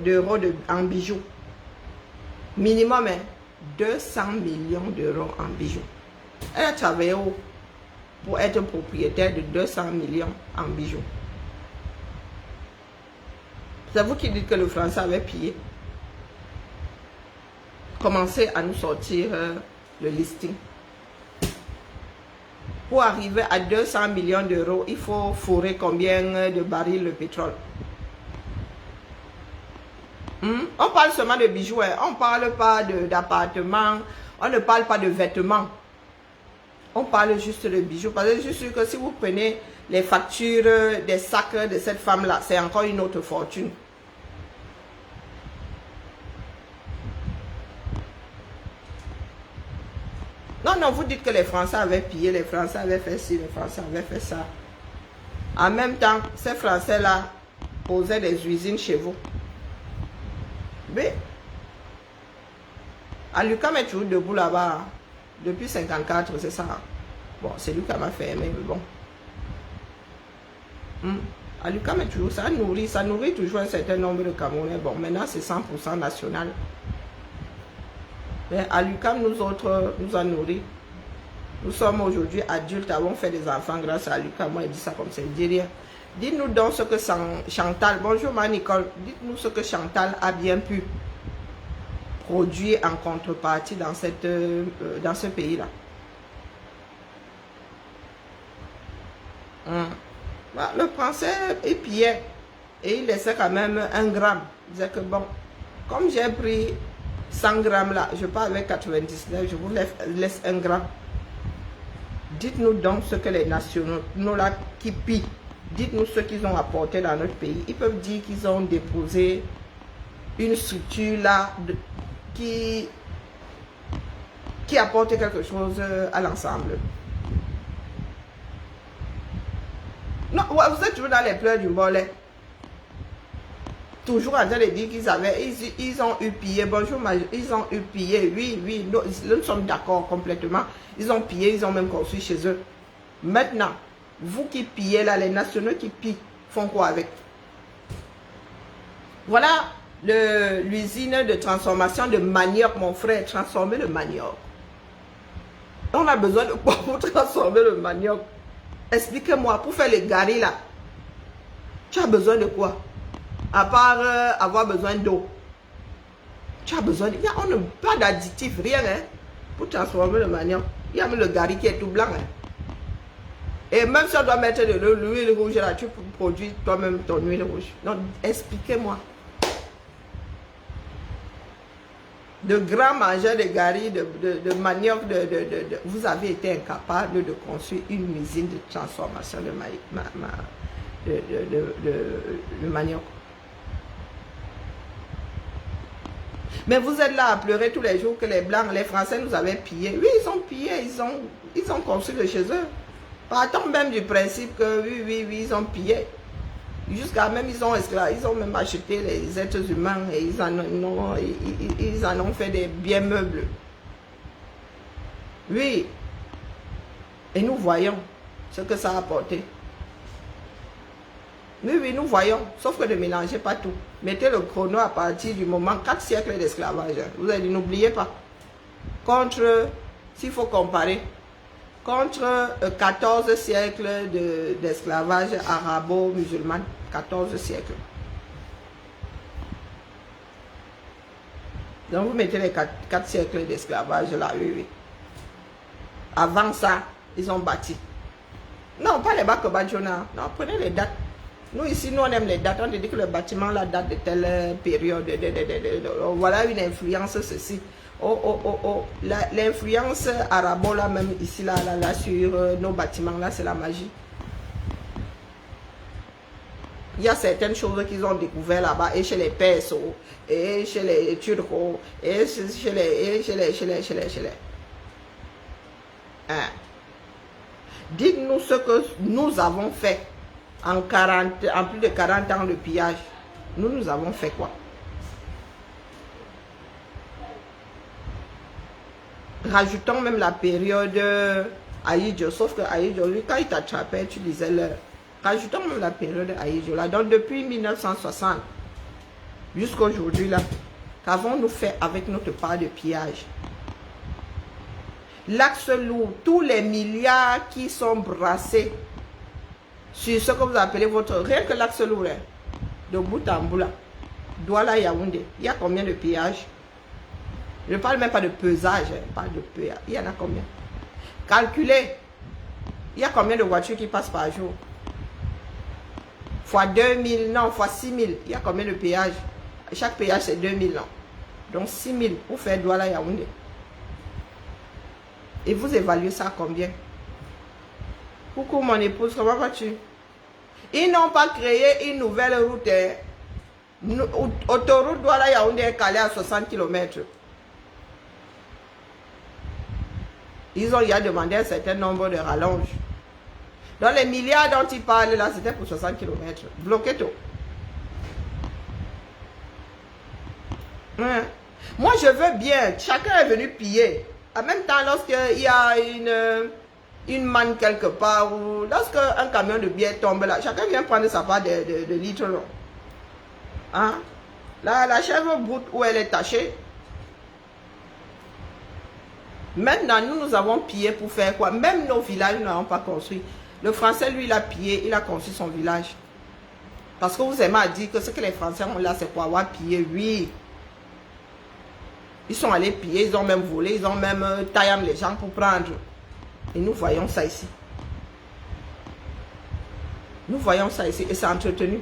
Speaker 1: d'euros en bijoux. Minimum, hein? 200 millions d'euros en bijoux. Elle a travaillé où pour être propriétaire de 200 millions en bijoux? C'est vous qui dites que le français avait pillé. Commencez à nous sortir le listing. Pour arriver à 200 millions d'euros, il faut fourrer combien de barils de pétrole? On parle seulement de bijoux, hein. On ne parle pas d'appartements, on ne parle pas de vêtements. On parle juste de bijoux. Parce que je suis sûr que si vous prenez les factures des sacs de cette femme-là, c'est encore une autre fortune. Non, non, vous dites que les Français avaient pillé, les Français avaient fait ci, les Français avaient fait ça. En même temps, ces Français-là posaient des usines chez vous. Mais, Alucam est toujours debout là-bas. Depuis 54, c'est ça. Bon, c'est lui qui m'a fermé, mais bon. Alucam est toujours, ça nourrit toujours un certain nombre de Camerounais. Bon, maintenant c'est 100% national. Mais Alucam, nous autres, nous a nourri. Nous sommes aujourd'hui adultes, avons fait des enfants grâce à Alucam. Moi, il dit ça comme ça, il dit rien. Dites-nous donc ce que Chantal, bonjour ma Nicole, dites-nous ce que Chantal a bien pu produire en contrepartie dans ce pays-là. Le français, il pillait et il laissait quand même 1 gramme. Il disait que bon, comme j'ai pris 100 grammes là, je pars avec 99, je vous laisse 1 gramme. Dites-nous donc ce que les nationaux là qui pillent, dites-nous ce qu'ils ont apporté dans notre pays. Ils peuvent dire qu'ils ont déposé une structure là qui apporte quelque chose à l'ensemble. Non, vous êtes toujours dans les pleurs du Bollet. Toujours en train de dire ils ont eu pillé. Bonjour, ils ont eu pillé. Oui, nous sommes d'accord complètement. Ils ont pillé, ils ont même construit chez eux. Maintenant, vous qui pillez là, les nationaux qui pillent, font quoi avec? Voilà l'usine de transformation de manioc, mon frère, transformer le manioc. On a besoin de quoi pour transformer le manioc? Expliquez-moi, pour faire les garis là, tu as besoin de quoi? À part avoir besoin d'eau. Tu as besoin de... On n'a pas d'additif, rien hein, pour transformer le manioc. Il y a même le gari qui est tout blanc. Hein. Et même si on doit mettre de l'huile rouge là, tu produis toi-même ton huile rouge. Donc, expliquez-moi. De grands mangeurs de gari, de manioc, vous avez été incapable de construire une usine de transformation de manioc. Mais vous êtes là à pleurer tous les jours que les Blancs, les Français nous avaient pillés. Oui, ils ont pillé, ils ont construit de chez eux. Partons même du principe que oui, ils ont pillé. Jusqu'à même, ils ont même acheté les êtres humains et ils en ont fait des biens meubles. Oui. Et nous voyons ce que ça a apporté. Oui, nous voyons. Sauf que ne mélangez pas tout. Mettez le chrono à partir du moment 4 siècles d'esclavage. Vous avez dit, n'oubliez pas. Contre, s'il faut comparer, contre 14 siècles d'esclavage arabo-musulman. 14 siècles. Donc vous mettez les 4 siècles d'esclavage là, oui. Avant ça, ils ont bâti. Non, pas les Bakobadjona. Non, prenez les dates. Nous ici, nous on aime les dates. On dit que le bâtiment là date de telle période. Voilà une influence, ceci. L'influence arabo là, même ici, là sur nos bâtiments là, c'est la magie. Il y a certaines choses qu'ils ont découvert là-bas, et chez les Perses, et chez les Turcs, et chez les. Hein. Dites-nous ce que nous avons fait en plus de 40 ans de pillage. Nous avons fait quoi? Rajoutons même la période Aïdjo, sauf que Aïdjo, lui, quand il t'attrapait, tu disais l'heure. Rajoutons même la période de Aïdjo, là. Donc, depuis 1960 jusqu'à aujourd'hui, là, qu'avons-nous fait avec notre part de pillage? L'axe lourd, tous les milliards qui sont brassés sur ce que vous appelez votre... Rien que l'axe lourd, hein, de bout en bout, là, Douala Yaoundé, il y a combien de pillages? Je ne parle même pas de pesage, hein, pas de péage. Il y en a combien? Calculez, il y a combien de voitures qui passent par jour? Fois 2000, non, fois 6000, il y a combien de péages? Chaque péage c'est 2000, non. Donc 6000 pour faire Douala Yaoundé. Et vous évaluez ça à combien? Coucou mon épouse, comment vas-tu? Ils n'ont pas créé une nouvelle route. Autoroute Douala Yaoundé est calée à 60 km. Ils ont y a demandé un certain nombre de rallonges. Donc les milliards dont ils parlent là, c'était pour 60 km. Bloqué tout. Ouais. Moi je veux bien, chacun est venu piller. En même temps, lorsqu'il y a une manne quelque part, ou lorsqu'un camion de bière tombe là, chacun vient prendre sa part de litres. Hein? La chèvre broute où elle est tachée. Maintenant, nous avons pillé pour faire quoi? Même nos villages, nous n'avons pas construit. Le Français, lui, il a pillé, il a construit son village. Parce que vous aimez à dire que ce que les Français ont là, c'est pour avoir pillé. Oui. Ils sont allés piller, ils ont même volé, ils ont même taillé les gens pour prendre. Et nous voyons ça ici. Nous voyons ça ici et c'est entretenu.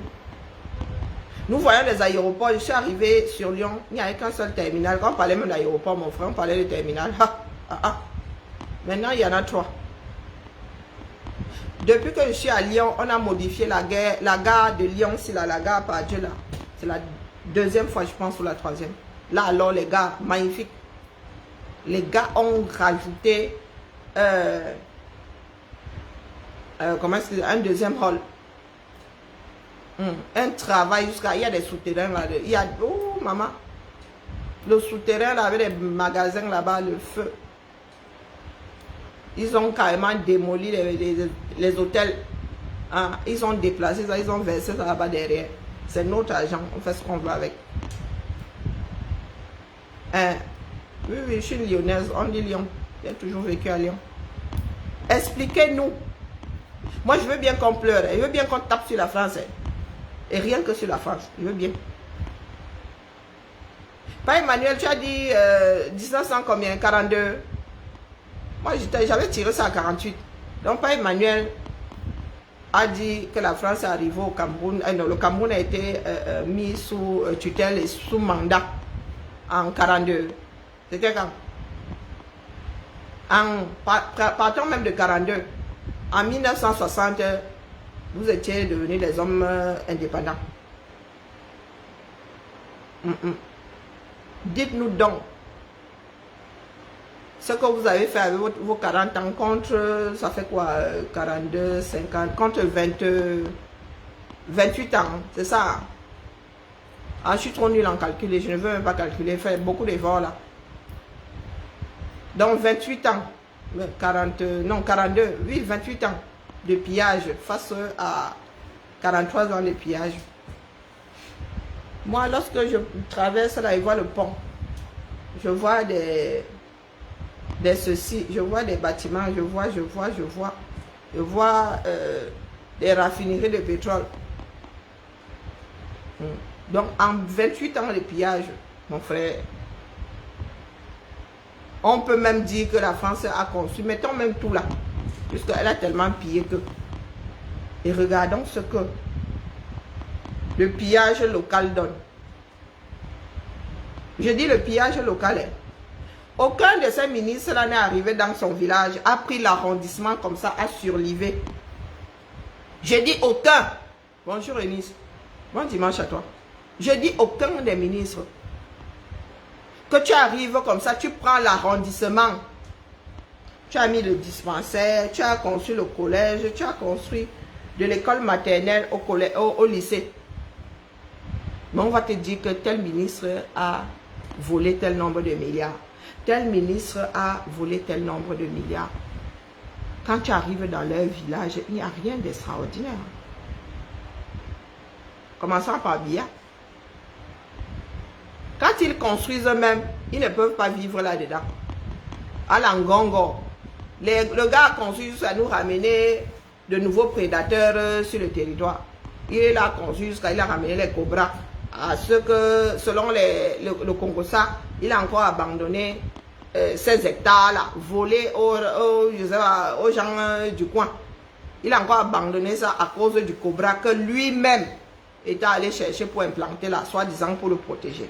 Speaker 1: Nous voyons les aéroports. Je suis arrivé sur Lyon, il n'y avait qu'un seul terminal. Quand on parlait même d'aéroport, mon frère, on parlait de terminal. Maintenant, il y en a 3. Depuis que je suis à Lyon, on a modifié la gare de Lyon, c'est la gare par Dieu là. C'est la 2e fois, je pense, ou la 3e. Là, alors, les gars, magnifiques. Les gars ont rajouté comment est-ce que, un 2e hall. Un travail jusqu'à... Il y a des souterrains là. Il y a... Oh, maman. Le souterrain là, avec des magasins là-bas, le feu. Ils ont carrément démoli les hôtels. Hein? Ils ont déplacé ça, ils ont versé ça là-bas derrière. C'est notre argent, on fait ce qu'on veut avec. Hein? Oui, oui, je suis une lyonnaise, on dit Lyon. J'ai toujours vécu à Lyon. Expliquez-nous. Moi, je veux bien qu'on pleure, je veux bien qu'on tape sur la France. Et rien que sur la France, je veux bien. Pas Emmanuel, tu as dit 1900 combien? 42. Moi, j'avais tiré ça à 48. Donc, pas Emmanuel a dit que la France est arrivée au Cameroun. Non, le Cameroun a été mis sous tutelle et sous mandat en 42. C'était quand? Partons même de 42. En 1960, vous étiez devenus des hommes indépendants. Dites-nous donc ce que vous avez fait avec vos 40 ans contre, ça fait quoi, 42, 50, contre 28 ans, c'est ça? Ah, je suis trop nul en calcul et je ne veux même pas calculer, faire beaucoup d'efforts là. Donc 28 ans, 40, non 42, oui 28 ans de pillage face à 43 ans de pillage. Moi, lorsque je traverse là, je vois le pont, je vois des ceci, je vois des bâtiments, je vois des raffineries de pétrole. Donc, en 28 ans de pillage, mon frère, on peut même dire que la France a construit, mettons même tout là, puisqu'elle a tellement pillé que. Et regardons ce que le pillage local donne. Je dis le pillage local est. Aucun de ces ministres-là n'est arrivé dans son village, a pris l'arrondissement comme ça, a surlivé. Je dis aucun. Bonjour Eunice. Bon dimanche à toi. Je dis aucun des ministres. Que tu arrives comme ça, tu prends l'arrondissement. Tu as mis le dispensaire, tu as construit le collège, tu as construit de l'école maternelle au lycée. Mais on va te dire que tel ministre a volé tel nombre de milliards. Tel ministre a volé tel nombre de milliards. Quand tu arrives dans leur village, il n'y a rien d'extraordinaire. Commençons par Bia. Quand ils construisent eux-mêmes, ils ne peuvent pas vivre là-dedans. À Langongo, le gars a construit jusqu'à nous ramener de nouveaux prédateurs sur le territoire. Il a construit jusqu'à il a ramené les cobras. À ce que, selon le Congo-Ça, il a encore abandonné 16 hectares là, volés aux gens du coin. Il a encore abandonné ça à cause du cobra que lui-même était allé chercher pour implanter là, soi-disant pour le protéger.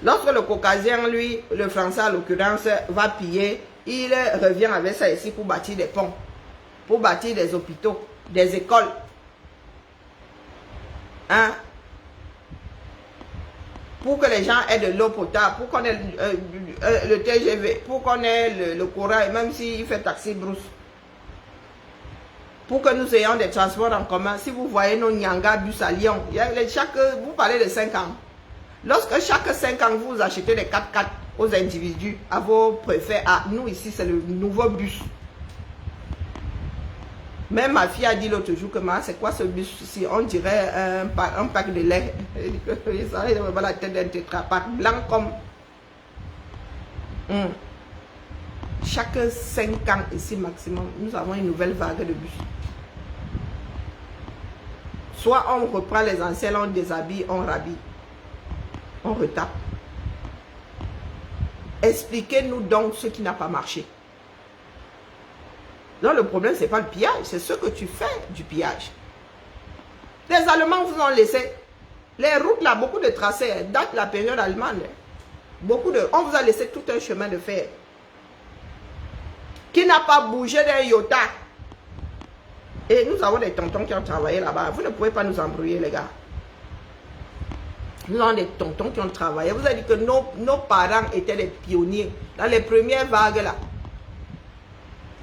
Speaker 1: Lorsque le Caucasien, lui, le Français à l'occurrence, va piller, il revient avec ça ici pour bâtir des ponts, pour bâtir des hôpitaux, des écoles. Hein? Pour que les gens aient de l'eau potable, pour qu'on ait le TGV, pour qu'on ait le courant, même s'il fait taxi brousse. Pour que nous ayons des transports en commun. Si vous voyez nos Nyanga bus à Lyon, vous parlez de 5 ans. Lorsque chaque 5 ans, vous achetez des 4x4 aux individus, à vos préfets, nous ici, c'est le nouveau bus. Même ma fille a dit l'autre jour que c'est quoi ce bus ici? On dirait un pack de lait. Ça va la tête d'un tétrapack blanc comme. Chaque 5 ans ici maximum, nous avons une nouvelle vague de bus. Soit on reprend les anciens, on déshabille, on rhabille. On retape. Expliquez-nous donc ce qui n'a pas marché. Non, le problème, ce n'est pas le pillage, c'est ce que tu fais du pillage. Les Allemands vous ont laissé. Les routes là, beaucoup de tracés, date de la période allemande. On vous a laissé tout un chemin de fer. Qui n'a pas bougé d'un iota. Et nous avons des tontons qui ont travaillé là-bas. Vous ne pouvez pas nous embrouiller, les gars. Nous avons des tontons qui ont travaillé. Vous avez dit que nos parents étaient des pionniers. Dans les premières vagues là.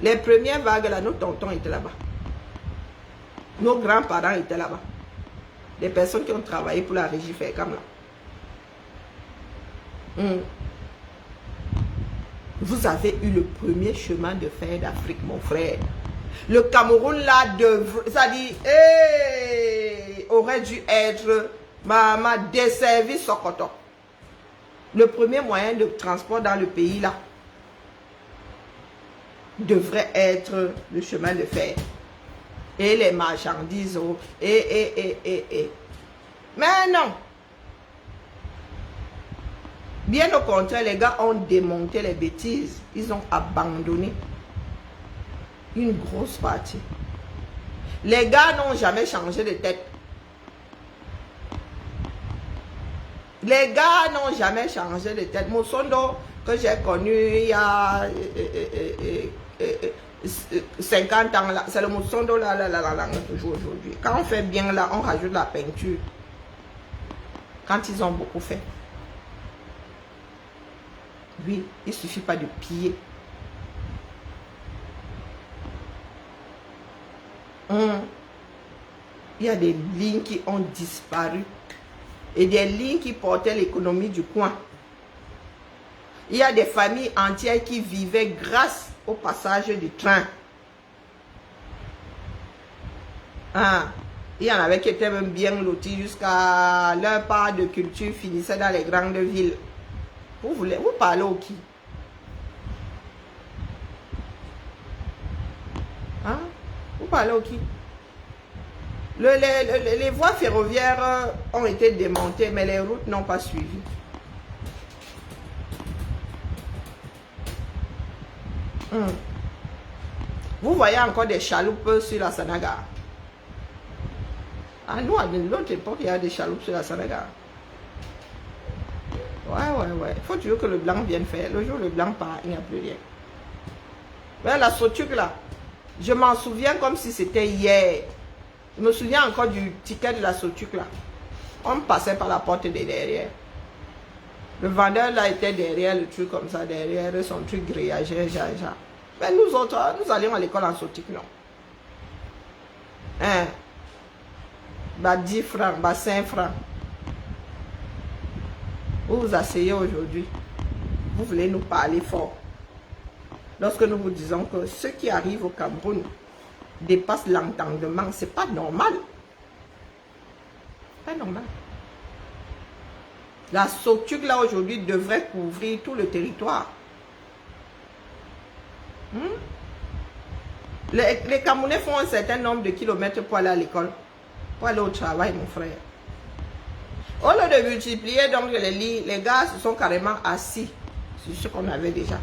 Speaker 1: Les premières vagues là, nos tontons étaient là-bas. Nos grands-parents étaient là-bas. Des personnes qui ont travaillé pour la régie Fercam là. Vous avez eu le premier chemin de fer d'Afrique, mon frère. Le Cameroun là, ça dit, aurait dû être ma desservi Sokoto. Le premier moyen de transport dans le pays là devrait être le chemin de fer. Et les marchandises. Mais non. Bien au contraire, les gars ont démonté les bêtises. Ils ont abandonné une grosse partie. Les gars n'ont jamais changé de tête. Les gars n'ont jamais changé de tête. Moussondo, que j'ai connu il y a 50 ans, c'est le Moussondo là, toujours aujourd'hui. Quand on fait bien là, on rajoute la peinture. Quand ils ont beaucoup fait. Oui, il ne suffit pas de piller. Il y a des lignes qui ont disparu. Et des lignes qui portaient l'économie du coin. Il y a des familles entières qui vivaient grâce au passage du train. Il y en avait qui étaient même bien lotis jusqu'à leur part de culture finissait dans les grandes villes. Vous parlez au qui? Vous parlez au qui? Les voies ferroviaires ont été démontées, mais les routes n'ont pas suivi. Vous voyez encore des chaloupes sur la Sanaga. Nous, à l'autre époque, il y a des chaloupes sur la Sanaga. Ouais. Il faut toujours que le blanc vienne faire. Le jour où le blanc part, il n'y a plus rien. Ouais, la Sotuc là, je m'en souviens comme si c'était hier. Je me souviens encore du ticket de la Sotuc là. On passait par la porte de derrière. Le vendeur là était derrière le truc comme ça, derrière son truc grillagé, Mais nous autres, nous allions à l'école en Sotuc, non. 10 francs, 5 francs. Vous vous asseyez aujourd'hui. Vous voulez nous parler fort. lorsque nous vous disons que ce qui arrive au Cameroun dépasse l'entendement. C'est pas normal. Pas normal. La SOTUC, là, aujourd'hui, devrait couvrir tout le territoire. Les Camerounais font un certain nombre de kilomètres pour aller à l'école, pour aller au travail, mon frère. Au lieu de multiplier donc les lits, les gars se sont carrément assis sur ce qu'on avait déjà.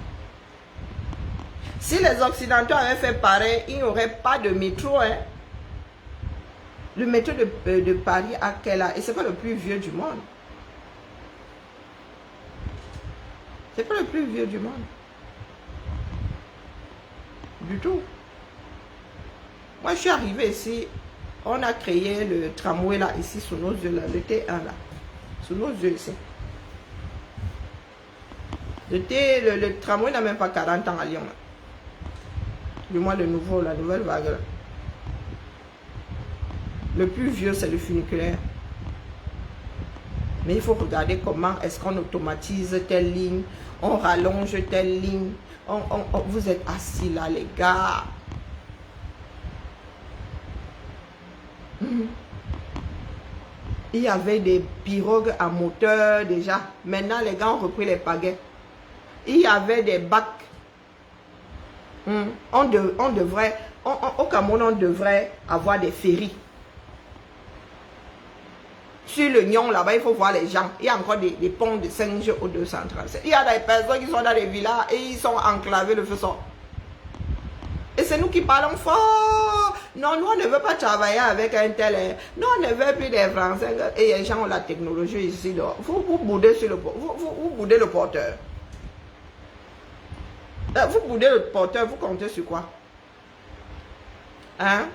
Speaker 1: Si les Occidentaux avaient fait pareil, il n'y aurait pas de métro. Hein. Le métro de Paris à quel âge? Et c'est pas le plus vieux du monde. C'est pas le plus vieux du monde. Du tout. Moi, je suis arrivé ici. On a créé le tramway là, ici, sous nos yeux, là, le T1 là. Sous nos yeux ici. Le tramway n'a même pas 40 ans à Lyon. Là. Du moins, le nouveau, la nouvelle vague là. Le plus vieux, c'est le funiculaire. Mais il faut regarder comment est-ce qu'on automatise telle ligne, on rallonge telle ligne. Vous êtes assis là, les gars. Il y avait des pirogues à moteur déjà. Maintenant, les gars ont repris les pagaies. Il y avait des bacs. Au Cameroun, on devrait avoir des ferries. Sur le Nyon, là-bas, il faut voir les gens. Il y a encore des ponts de singes au 237. Il y a des personnes qui sont dans les villas et ils sont enclavés, le feu sort. Et c'est nous qui parlons fort. Non, nous, on ne veut pas travailler avec un tel. Non, on ne veut plus des Français. Et les gens ont la technologie ici. Vous boudez sur vous boudez le porteur. Vous boudez le porteur, vous comptez sur quoi? Hein?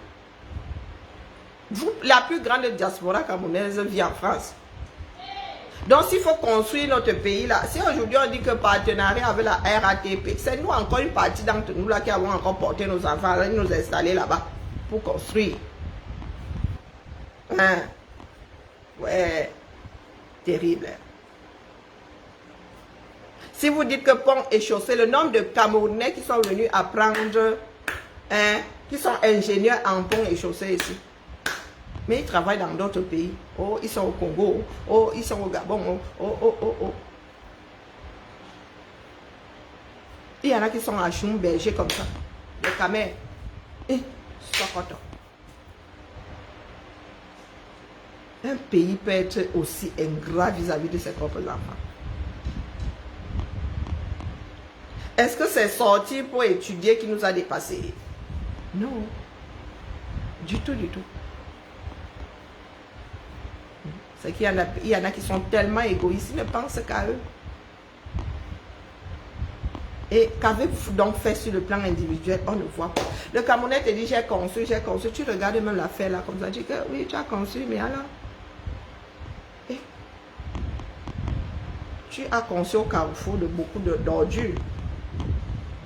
Speaker 1: La plus grande diaspora camerounaise vit en France. Donc, s'il faut construire notre pays là, si aujourd'hui on dit que partenariat avec la RATP, c'est nous encore une partie d'entre nous là qui avons encore porté nos enfants, là, nous installer là-bas pour construire. Hein? Ouais, terrible. Si vous dites que pont et chaussée, le nombre de Camerounais qui sont venus apprendre, hein, qui sont ingénieurs en pont et chaussée ici. Mais ils travaillent dans d'autres pays. Oh, ils sont au Congo. Oh, ils sont au Gabon. Oh. Il y en a qui sont à Schumberger comme ça. Les Camer. Sois content. Un pays peut être aussi ingrat vis-à-vis de ses propres enfants. Est-ce que c'est sortir pour étudier qui nous a dépassés? Non. Du tout, du tout. C'est qu'il y en a qui sont tellement égoïstes, ils ne pensent qu'à eux. Et qu'avez-vous donc fait sur le plan individuel? On ne voit pas. Le Camerounais te dit, j'ai conçu. Tu regardes même l'affaire là, comme ça, tu dis que oui, tu as conçu, mais alors? Et tu as conçu au carrefour de beaucoup d'ordures.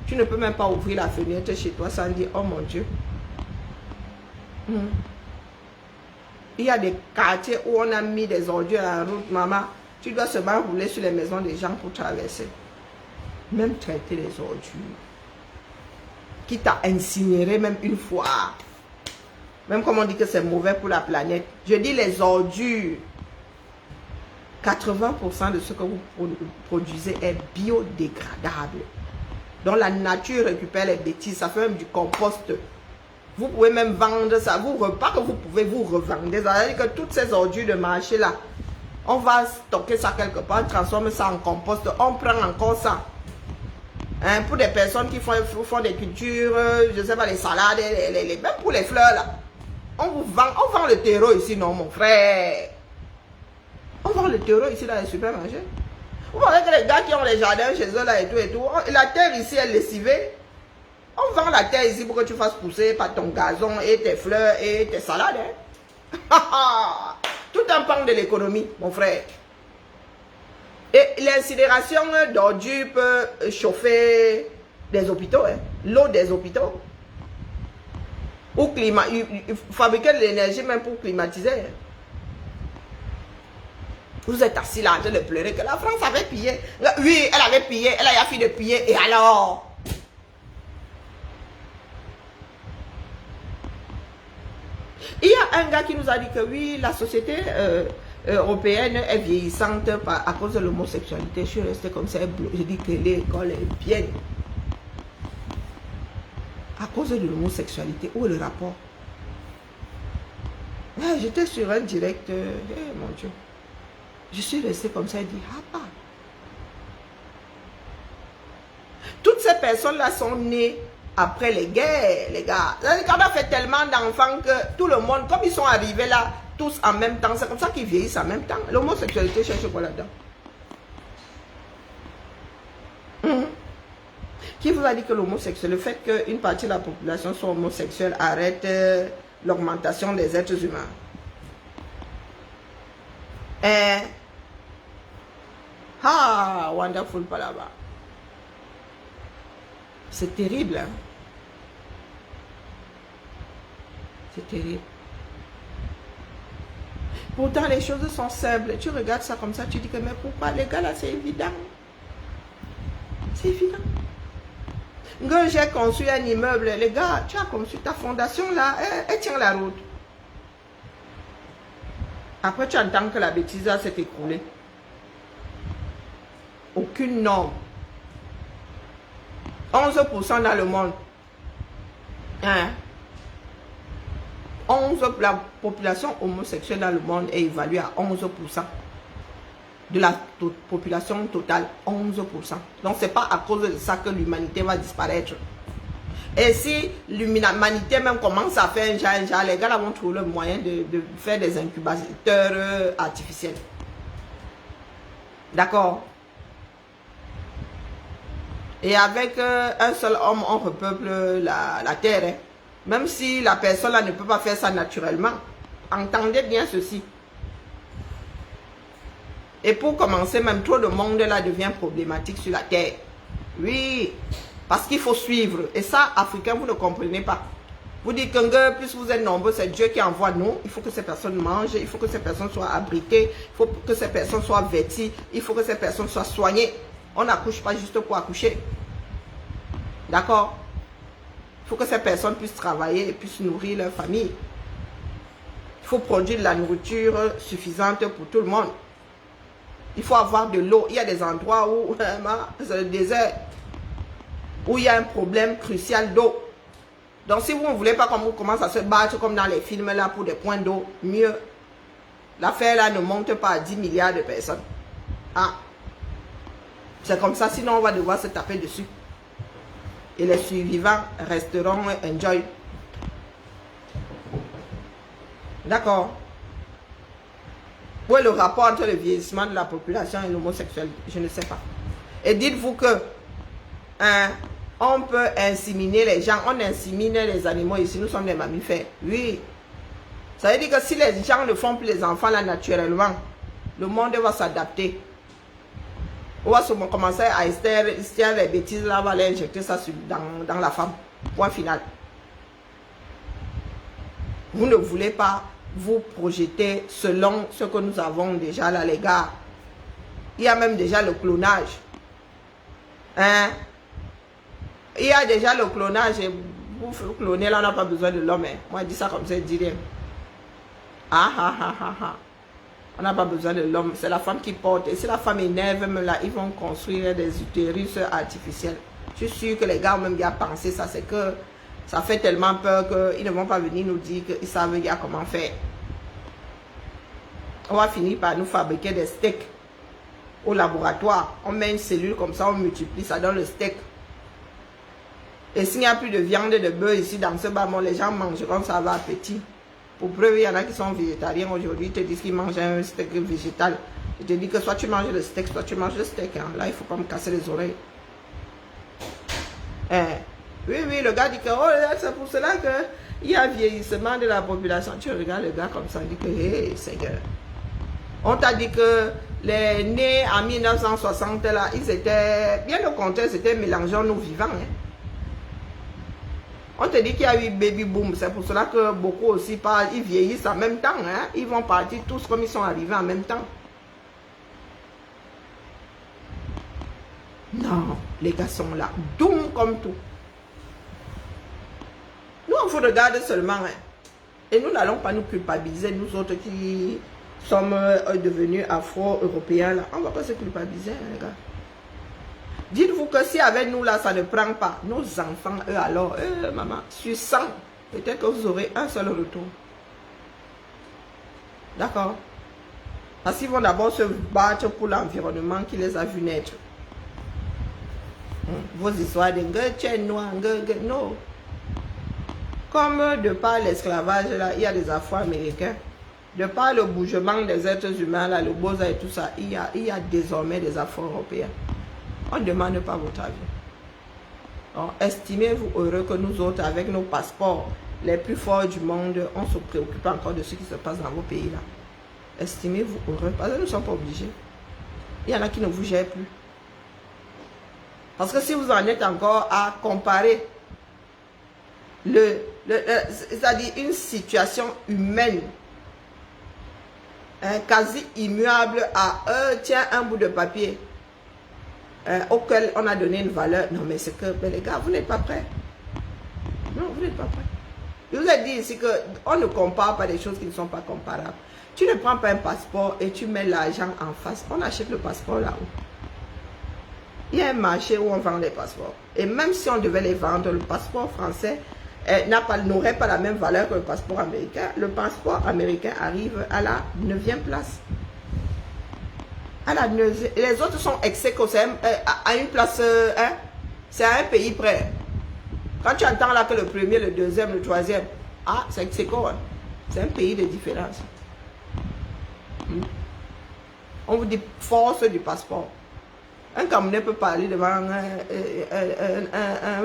Speaker 1: Tu ne peux même pas ouvrir la fenêtre chez toi sans dire, oh mon Dieu. Il y a des quartiers où on a mis des ordures à la route, maman. Tu dois seulement rouler sur les maisons des gens pour traverser. Même traiter les ordures. Qui t'a incinéré même une fois. Même comme on dit que c'est mauvais pour la planète. Je dis les ordures. 80% de ce que vous produisez est biodégradable. Donc la nature récupère les bêtises. Ça fait même du compost. Vous pouvez même vendre ça. Pas que vous pouvez vous revendre. C'est-à-dire que toutes ces ordures de marché là, on va stocker ça quelque part, transformer ça en compost. On prend encore ça. Hein, pour des personnes qui font des cultures, je ne sais pas, les salades, même pour les fleurs là. On vend le terreau ici, non mon frère. On vend le terreau ici dans les supermarchés. Vous voyez que les gars qui ont les jardins chez eux là et tout, la terre ici est lessivée. On vend la terre ici pour que tu fasses pousser par ton gazon et tes fleurs et tes salades. Hein? Tout un pan de l'économie, mon frère. Et l'incinération d'ordures peut chauffer des hôpitaux, hein? L'eau des hôpitaux. Ou fabriquer de l'énergie même pour climatiser. Hein? Vous êtes assis là en train de pleurer que la France avait pillé. Oui, elle avait pillé, elle a fini de piller. Et alors? Il y a un gars qui nous a dit que oui, la société européenne est vieillissante à cause de l'homosexualité. Je suis restée comme ça, je dis que l'école est bien. À cause de l'homosexualité, où est le rapport? J'étais sur un direct, mon Dieu. Je suis restée comme ça et dit, ah pas. Toutes ces personnes-là sont nées après les guerres, les gars. Quand on a fait tellement d'enfants que tout le monde, comme ils sont arrivés là, tous en même temps, c'est comme ça qu'ils vieillissent en même temps. L'homosexualité cherche quoi là-dedans? Qui vous a dit que l'homosexuel, le fait qu'une partie de la population soit homosexuelle arrête l'augmentation des êtres humains? Ah, wonderful palaba. C'est terrible, hein? C'est terrible. Pourtant, les choses sont simples. Tu regardes ça comme ça, tu dis que mais pourquoi les gars là, c'est évident. C'est évident. Quand j'ai construit un immeuble, les gars, tu as construit ta fondation là, elle tient la route. Après, tu entends que la bêtise s'est écroulée. Aucune norme. 11% dans le monde. Hein? 11%, la population homosexuelle dans le monde est évaluée à 11%. De la population totale, 11%. Donc, ce n'est pas à cause de ça que l'humanité va disparaître. Et si l'humanité même commence à faire un genre, les gars là vont trouver le moyen de faire des incubateurs artificiels. D'accord? Et avec un seul homme, on repeuple la terre. Hein. Même si la personne là ne peut pas faire ça naturellement. Entendez bien ceci. Et pour commencer, même trop de monde là devient problématique sur la terre. Oui, parce qu'il faut suivre. Et ça, Africains, vous ne comprenez pas. Vous dites que plus vous êtes nombreux, c'est Dieu qui envoie nous. Il faut que ces personnes mangent, il faut que ces personnes soient abritées, il faut que ces personnes soient vêtues, il faut que ces personnes soient soignées. On n'accouche pas juste pour accoucher. D'accord? Il faut que ces personnes puissent travailler et puissent nourrir leur famille. Il faut produire de la nourriture suffisante pour tout le monde. Il faut avoir de l'eau. Il y a des endroits où c'est le désert, où il y a un problème crucial d'eau. Donc si vous ne voulez pas qu'on commence à se battre comme dans les films là pour des points d'eau, mieux. L'affaire là ne monte pas à 10 milliards de personnes. Ah. C'est comme ça, sinon on va devoir se taper dessus. Et les survivants resteront enjoy. D'accord? Où est le rapport entre le vieillissement de la population et l'homosexualité? Je ne sais pas. Et dites-vous que on peut inséminer les gens. On insémine les animaux ici. Nous sommes des mammifères. Oui. Ça veut dire que si les gens ne font plus les enfants là naturellement, le monde va s'adapter. On va commencer à ester les bêtises là, on va aller injecter ça dans la femme. Point final. Vous ne voulez pas vous projeter selon ce que nous avons déjà là, les gars. Il y a même déjà le clonage. Hein? Il y a déjà le clonage. Et vous cloner là, on n'a pas besoin de l'homme. Hein. Moi, je dis ça comme ça, je dis rien. Ah ah ah ah ah. On n'a pas besoin de l'homme, c'est la femme qui porte. Et si la femme énerve, même là, ils vont construire des utérus artificiels. Je suis sûr que les gars ont même bien pensé ça. C'est que ça fait tellement peur qu'ils ne vont pas venir nous dire qu'ils savent bien comment faire. On va finir par nous fabriquer des steaks au laboratoire. On met une cellule comme ça, on multiplie, ça donne le steak. Et s'il n'y a plus de viande et de beurre ici dans ce bas, les gens mangeront, ça va appétit. Pour preuve, il y en a qui sont végétariens aujourd'hui, ils te disent qu'ils mangent un steak végétal. Je te dis que soit tu manges le steak, soit tu manges le steak. Hein. Là, il ne faut pas me casser les oreilles. Oui, oui, le gars dit que oh, c'est pour cela qu'il y a vieillissement de la population. Tu regardes le gars comme ça, il dit que hey, Seigneur. On t'a dit que les nés en 1960, là, ils étaient, bien au contraire, c'était mélangeant nous vivants. Hein. On te dit qu'il y a eu baby boom, c'est pour cela que beaucoup aussi parlent, ils vieillissent en même temps, hein? Ils vont partir tous comme ils sont arrivés en même temps. Non, les gars sont là, doux comme tout. Nous, on vous regarde seulement, hein? Et nous n'allons pas nous culpabiliser, nous autres qui sommes devenus afro-européens. Là. On ne va pas se culpabiliser, les gars. Dites-vous que si avec nous, là, ça ne prend pas, nos enfants, eux, alors, maman, sur 100, peut-être que vous aurez un seul retour. D'accord? Parce qu'ils vont d'abord se battre pour l'environnement qui les a vus naître. Vos histoires de gueule, noir, non. Comme de par l'esclavage, là, il y a des Afro-Américains. De par le bougement des êtres humains, là, le beaux et tout ça, il y a désormais des Afro-Européens. On ne demande pas votre avis. Donc, estimez-vous heureux que nous autres, avec nos passeports les plus forts du monde, on se préoccupe encore de ce qui se passe dans vos pays là. Estimez-vous heureux, parce que nous ne sommes pas obligés. Il y en a qui ne vous gèrent plus. Parce que si vous en êtes encore à comparer c'est-à-dire une situation humaine quasi immuable à tiens, un bout de papier auquel on a donné une valeur. Non, mais c'est que, les gars, vous n'êtes pas prêts. Non, vous n'êtes pas prêts. Je vous ai dit ici qu'on ne compare pas des choses qui ne sont pas comparables. Tu ne prends pas un passeport et tu mets l'argent en face. On achète le passeport là-haut. Il y a un marché où on vend les passeports. Et même si on devait les vendre, le passeport français n'aurait pas la même valeur que le passeport américain. Le passeport américain arrive à la 9e place. Les autres sont ex-aequo, à une place, c'est à un pays près. Quand tu entends là que le premier, le deuxième, le troisième, c'est ex-aequo, hein. C'est un pays de différence. On vous dit force du passeport. Un Camerounais peut parler devant un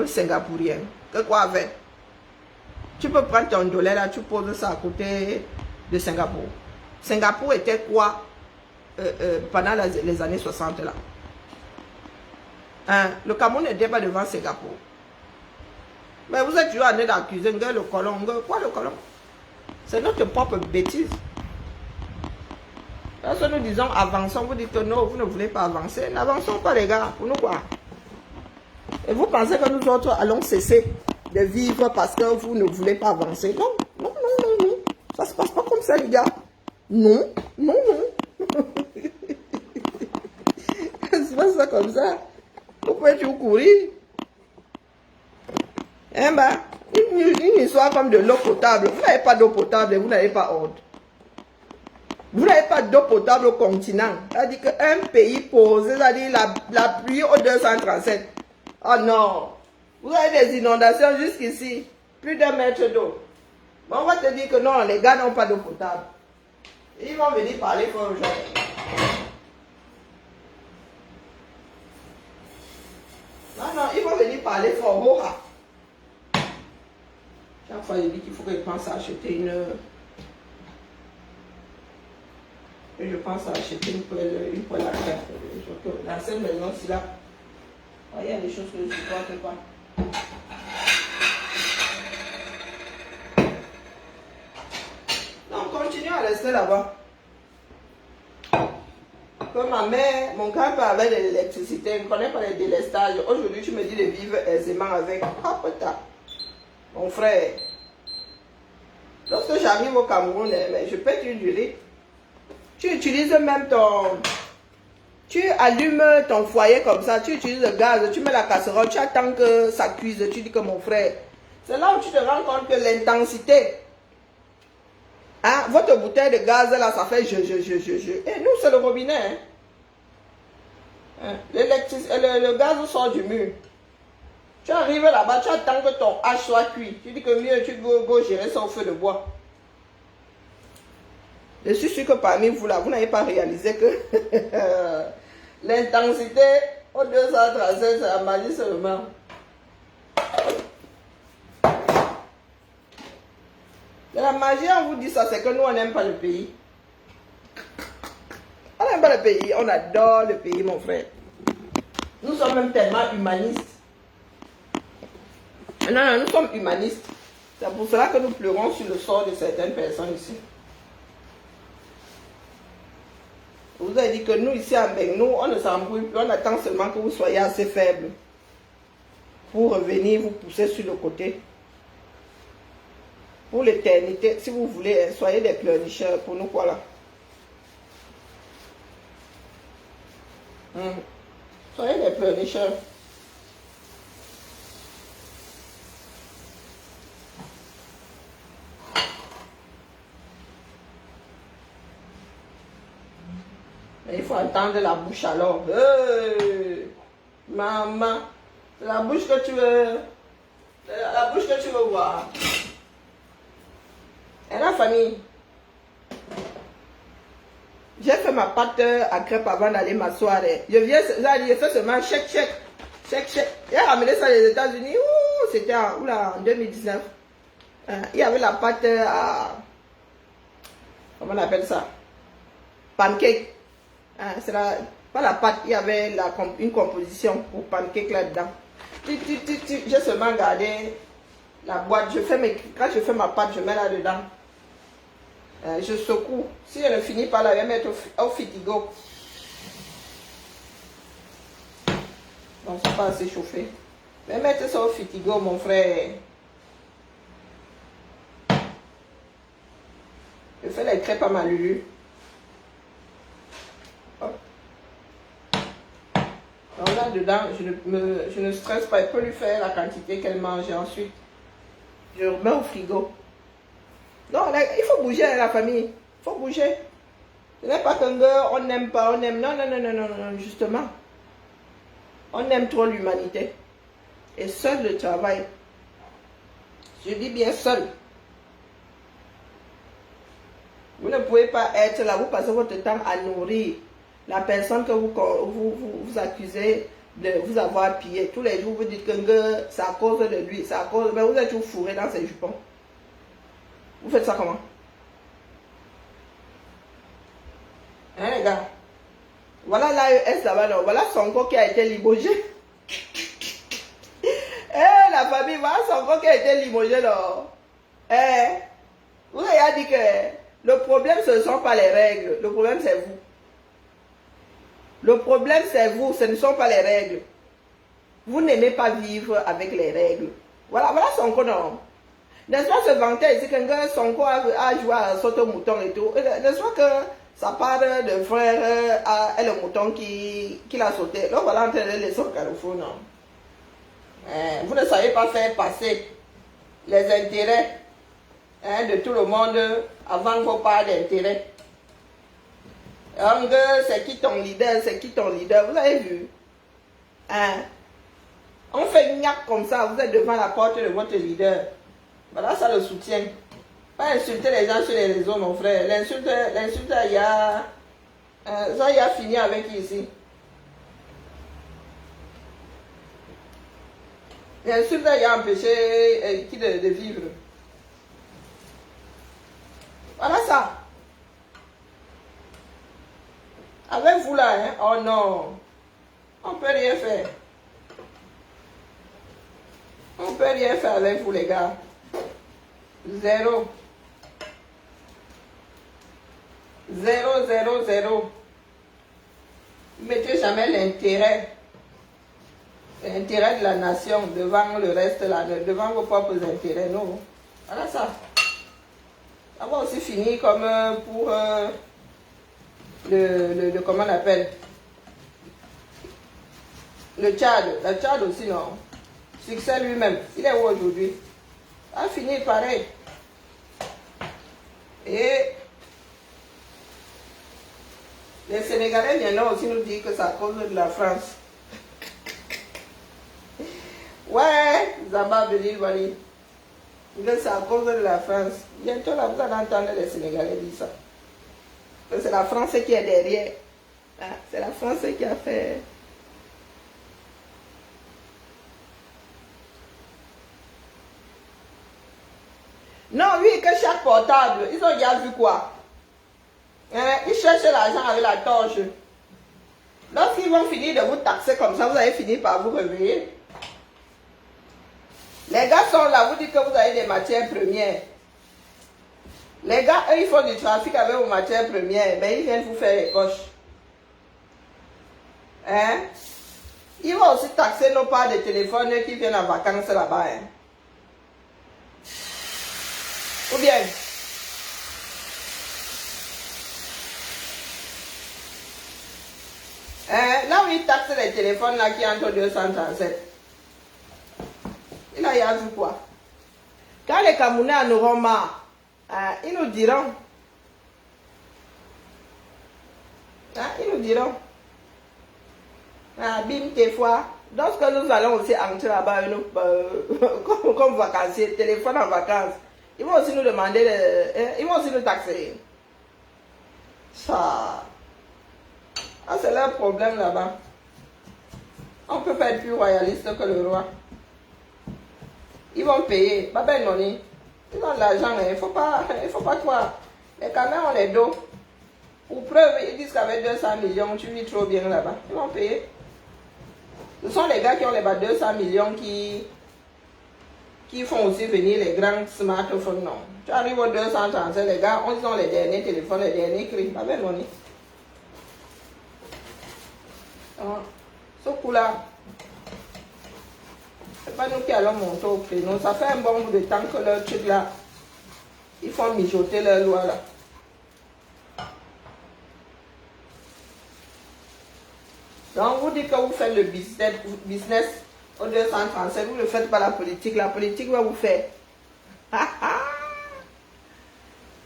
Speaker 1: Singapourien. Que quoi avec? Tu peux prendre ton dollar là, tu poses ça à côté de Singapour. Singapour était quoi pendant les années 60 là? Le Cameroun n'était pas devant Singapour. Mais vous êtes toujours en train d'accuser le colon. Quoi le colon? C'est notre propre bêtise. Lorsque nous disons avançons, vous dites que non, vous ne voulez pas avancer. N'avançons pas les gars, pour nous quoi? Et vous pensez que nous autres allons cesser de vivre parce que vous ne voulez pas avancer? Non, non, non, non, non. Ça ne se passe pas comme ça les gars. Non, non, non. C'est pas ça comme ça. Vous pouvez toujours courir. Une histoire comme de l'eau potable. Vous n'avez pas d'eau potable et vous n'avez pas honte. Vous n'avez pas d'eau potable au continent. C'est-à-dire qu'un pays posé, c'est-à-dire la pluie au 237. Oh non. Vous avez des inondations jusqu'ici. Plus d'un mètre d'eau. On va te dire que non, les gars n'ont pas d'eau potable. Ils vont venir parler fort aux gens. Non, ils vont venir parler fort. Chaque fois, je dis qu'il faut que je pense à acheter une... Et je pense à acheter une poêle à terre. Dans cette maison-ci là, il y a des choses que je ne supporte pas. Donc, continue à rester là-bas. Comme ma mère, mon grand-père avait de l'électricité, il ne connaît pas les délestages. Aujourd'hui, tu me dis de vivre aisément avec. Hop, mon frère. Lorsque j'arrive au Cameroun, je pète une durée. Tu utilises même tu allumes ton foyer comme ça, tu utilises le gaz, tu mets la casserole, tu attends que ça cuise, tu dis que mon frère. C'est là où tu te rends compte que l'intensité, votre bouteille de gaz là, ça fait je. Et nous, c'est le robinet. Le gaz sort du mur. Tu arrives là-bas, tu attends que ton hache soit cuit. Tu dis que mieux, tu go gérer ça au feu de bois. Je suis sûr que parmi vous là, vous n'avez pas réalisé que l'intensité au 237, c'est la magie seulement. De la magie, on vous dit ça, c'est que nous, on n'aime pas le pays. On n'aime pas le pays, on adore le pays, mon frère. Nous sommes même tellement humanistes. Non, nous sommes humanistes. C'est pour cela que nous pleurons sur le sort de certaines personnes ici. Je vous ai dit que nous, ici avec nous, on ne s'embrouille plus, on attend seulement que vous soyez assez faibles pour revenir vous pousser sur le côté. pour l'éternité. Si vous voulez, soyez des pleurnicheurs. Pour nous, quoi là? Soyez des pleurnicheurs. Mais il faut entendre la bouche alors. Maman, c'est la bouche que tu veux. La bouche que tu veux voir. Et la famille. J'ai fait ma pâte à crêpes avant d'aller m'asseoir. Je viens, je fais seulement chèque. J'ai ramené ça des États-Unis. C'était en 2019. Il y avait la pâte à. Comment on appelle ça? Pancake. Pas la pâte, il y avait une composition pour pancake là-dedans. J'ai seulement gardé la boîte. Quand je fais ma pâte, je mets là-dedans. Je secoue. Si je ne finis pas là, je vais mettre au frigo. Donc, c'est pas assez chauffé. Je vais mettre ça au frigo, mon frère. Je fais les crêpes à ma Lulu. Donc là-dedans, je ne stresse pas. Je peux lui faire la quantité qu'elle mange et ensuite, je remets au frigo. Non, là, il faut bouger la famille. Il faut bouger. Ce n'est pas qu'on n'aime pas, on aime. Non, justement. On aime trop l'humanité. Et seul le travail. Je dis bien seul. Vous ne pouvez pas être là, vous passez votre temps à nourrir la personne que vous accusez de vous avoir pillé. Tous les jours, vous dites que c'est à cause de lui, c'est à cause. Mais vous êtes toujours fourré dans ses jupons. Vous faites ça comment? Hein, les gars? Voilà l'AES là-bas, voilà Sonko qui a été limogé. La famille, voilà Sonko qui a été limogé là. Vous avez dit que le problème, ce ne sont pas les règles. Le problème, c'est vous. Le problème, c'est vous. Ce ne sont pas les règles. Vous n'aimez pas vivre avec les règles. Voilà Sonko, non. N'est-ce pas se vanter ici que Sonko a joué à sauter au mouton et tout. N'est-ce pas que sa part de frère est le mouton qui l'a sauté. Donc voilà en train de laisser au carrefour, non. Vous ne savez pas faire passer les intérêts de tout le monde avant vos parts d'intérêt. C'est qui ton leader, vous avez vu? On fait une gnaque comme ça, vous êtes devant la porte de votre leader. Voilà ça le soutien. Pas insulter les gens sur les réseaux, mon frère. L'insulte, il y a... ça, il a fini avec ici. L'insulte, il a empêché qui de vivre. Voilà ça. Avec vous là, hein? Oh non. On ne peut rien faire. On ne peut rien faire avec vous, les gars. Zéro. Zéro. Vous ne mettez jamais l'intérêt de la nation devant le reste, là, devant vos propres intérêts. Non. Voilà ça. Ça va aussi finir comme pour le comment on appelle le Tchad. Le Tchad aussi, non. Succès lui-même. Il est où aujourd'hui? Ça va finir pareil. Et les Sénégalais viendront aussi nous dire que c'est à cause de la France. Ouais, Zamba Belil Wali. C'est à cause de la France. Bientôt là, vous allez entendre les Sénégalais dire ça. C'est la France qui est derrière. C'est la France qui a fait. Non, oui, que chaque portable, ils ont déjà vu quoi? Ils cherchent l'argent avec la torche. Lorsqu'ils vont finir de vous taxer comme ça, vous allez finir par vous réveiller. Les gars sont là, vous dites que vous avez des matières premières. Les gars, eux, ils font du trafic avec vos matières premières, mais ils viennent vous faire les poches. Ils vont aussi taxer nos parts de téléphone qui viennent en vacances là-bas. Ou bien, là où il taxe les téléphones là qui est entre 237, il a vu quoi? Quand les Camerounais en auront marre, ils nous diront. Ils nous diront. Bim, tes fois. Lorsque nous allons aussi entrer là-bas, comme vacanciers, téléphone en vacances, ils vont aussi nous demander, ils vont aussi nous taxer. Ça, c'est leur problème là-bas. On ne peut pas être plus royaliste que le roi. Ils vont payer. Babel Noni. Ils ont de l'argent, il ne faut pas croire. Mais quand même, on les dos. Pour preuve, ils disent qu'avec 200 millions, tu vis trop bien là-bas. Ils vont payer. Ce sont les gars qui ont les 200 millions qui font aussi venir les grands smartphones. Non. Tu arrives aux 237, les gars, ils ont les derniers téléphones, les derniers cris. Babel Noni. Ce coup-là, c'est pas nous qui allons monter au créneau. Ça fait un bon bout de temps que leur truc là, ils font mijoter leur loi là. Donc vous dites que vous faites le business au 237, vous ne faites pas la politique va vous faire.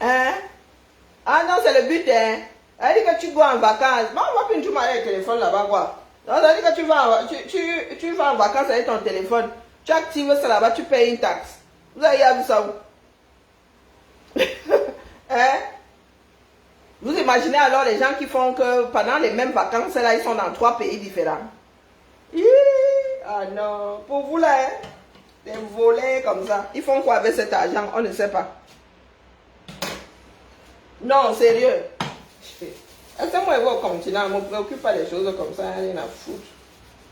Speaker 1: Hein? Ah non, c'est le but, hein? Elle dit que tu vas en vacances. Bon, on va plus tu m'arrêtes le téléphone là-bas, quoi. Donc, ça dit que tu vas en vacances avec ton téléphone. Tu actives ça là-bas, tu payes une taxe. Vous avez vu ça où? Hein? Vous imaginez alors les gens qui font que pendant les mêmes vacances, là, ils sont dans 3 pays différents. Ah non, pour vous là, hein? Des volets comme ça. Ils font quoi avec cet argent? On ne sait pas. Non, sérieux. Est-ce que moi, je vais au continent, je ne me préoccupe pas des choses comme ça, rien à foutre.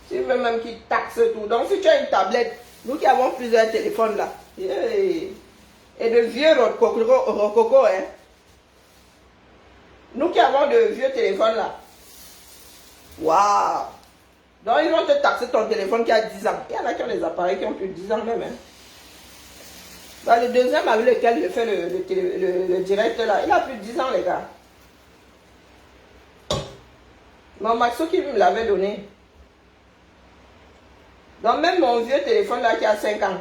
Speaker 1: Si je veux même qu'ils taxent tout. Donc, si tu as une tablette, nous qui avons plusieurs téléphones là, et de vieux rococo, hein. Nous qui avons de vieux téléphones là. Waouh! Donc, ils vont te taxer ton téléphone qui a 10 ans. Il y en a qui ont des appareils qui ont plus de 10 ans même. Hein. Dans le deuxième avec lequel je fais le direct là, il a plus de 10 ans, les gars. Mon Maxo qui me l'avait donné. Donc même mon vieux téléphone là qui a 5 ans,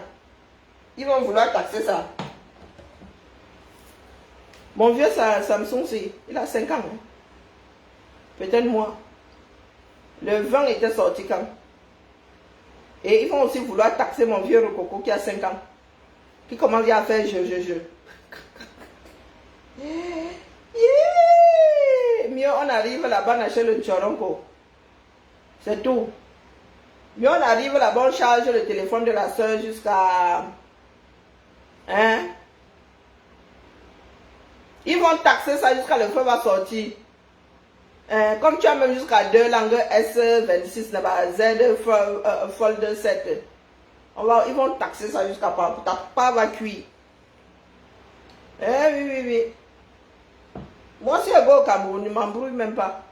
Speaker 1: ils vont vouloir taxer ça. Mon vieux Samsung, il a 5 ans. Hein. Peut-être moi. Le 20 était sorti quand. Et ils vont aussi vouloir taxer mon vieux Rococo qui a 5 ans. Qui commence à faire je. Mieux on arrive là-bas, on achète le Choronko. C'est tout. Mieux on arrive là-bas, on charge le téléphone de la soeur jusqu'à... Hein? Ils vont taxer ça jusqu'à le feu va sortir. Comme tu as même jusqu'à 2 langues S26, Z Fold 7. Ils vont taxer ça jusqu'à pas. Ta part va cuire. Oui. Moi, si je vais au Cameroun, je ne m'embrouille même pas.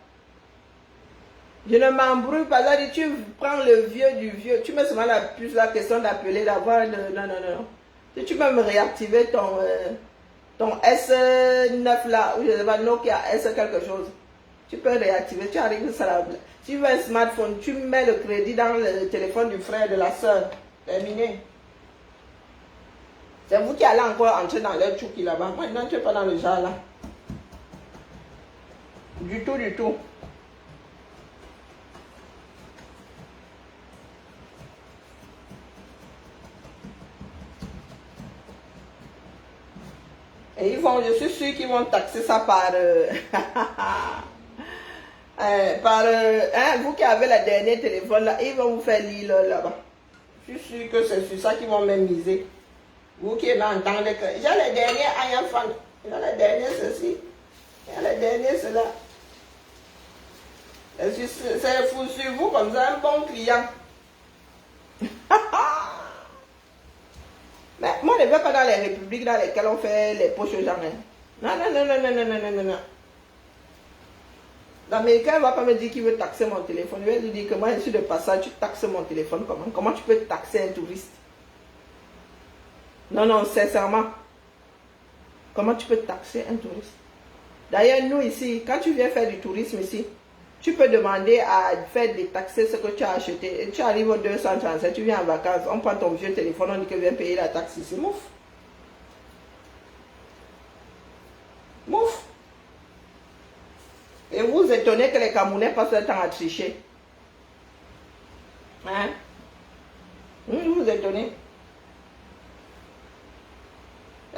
Speaker 1: Je ne m'embrouille pas. Là, tu prends le vieux du vieux. Tu mets seulement la puce, la question d'appeler, d'avoir le... Non. Si tu peux me réactiver ton S9 là, ou je ne sais pas, Nokia S quelque chose. Tu peux réactiver, tu arrives ça là. Si tu veux un smartphone, tu mets le crédit dans le téléphone du frère, de la soeur. Terminé. C'est vous qui allez encore entrer dans leur chouki là-bas. Moi, je n'entre pas dans le genre là. Du tout. Et je suis sûr qu'ils vont taxer ça par... vous qui avez le dernier téléphone là, ils vont vous faire lire là-bas. Je suis sûr que c'est sur ça qu'ils vont même miser. Vous qui m'entendez que j'ai le dernier iPhone, j'ai le dernier ceci, j'ai le dernier cela. C'est fou sur vous comme ça, un bon client. Mais moi, je ne vais pas dans les républiques dans lesquelles on fait les poches aux gens. Non. L'Américain ne va pas me dire qu'il veut taxer mon téléphone. Il va lui dire que moi, je suis de passage, tu taxes mon téléphone comment? Comment tu peux taxer un touriste? Non, sincèrement. Comment tu peux taxer un touriste? D'ailleurs, nous ici, quand tu viens faire du tourisme ici, tu peux demander à faire détaxer ce que tu as acheté. Et tu arrives au 237, tu viens en vacances, on prend ton vieux téléphone, on dit que viens payer la taxe ici. Mouf. Mouf. Et vous vous étonnez que les Camerounais passent leur temps à tricher. Hein? Vous vous étonnez.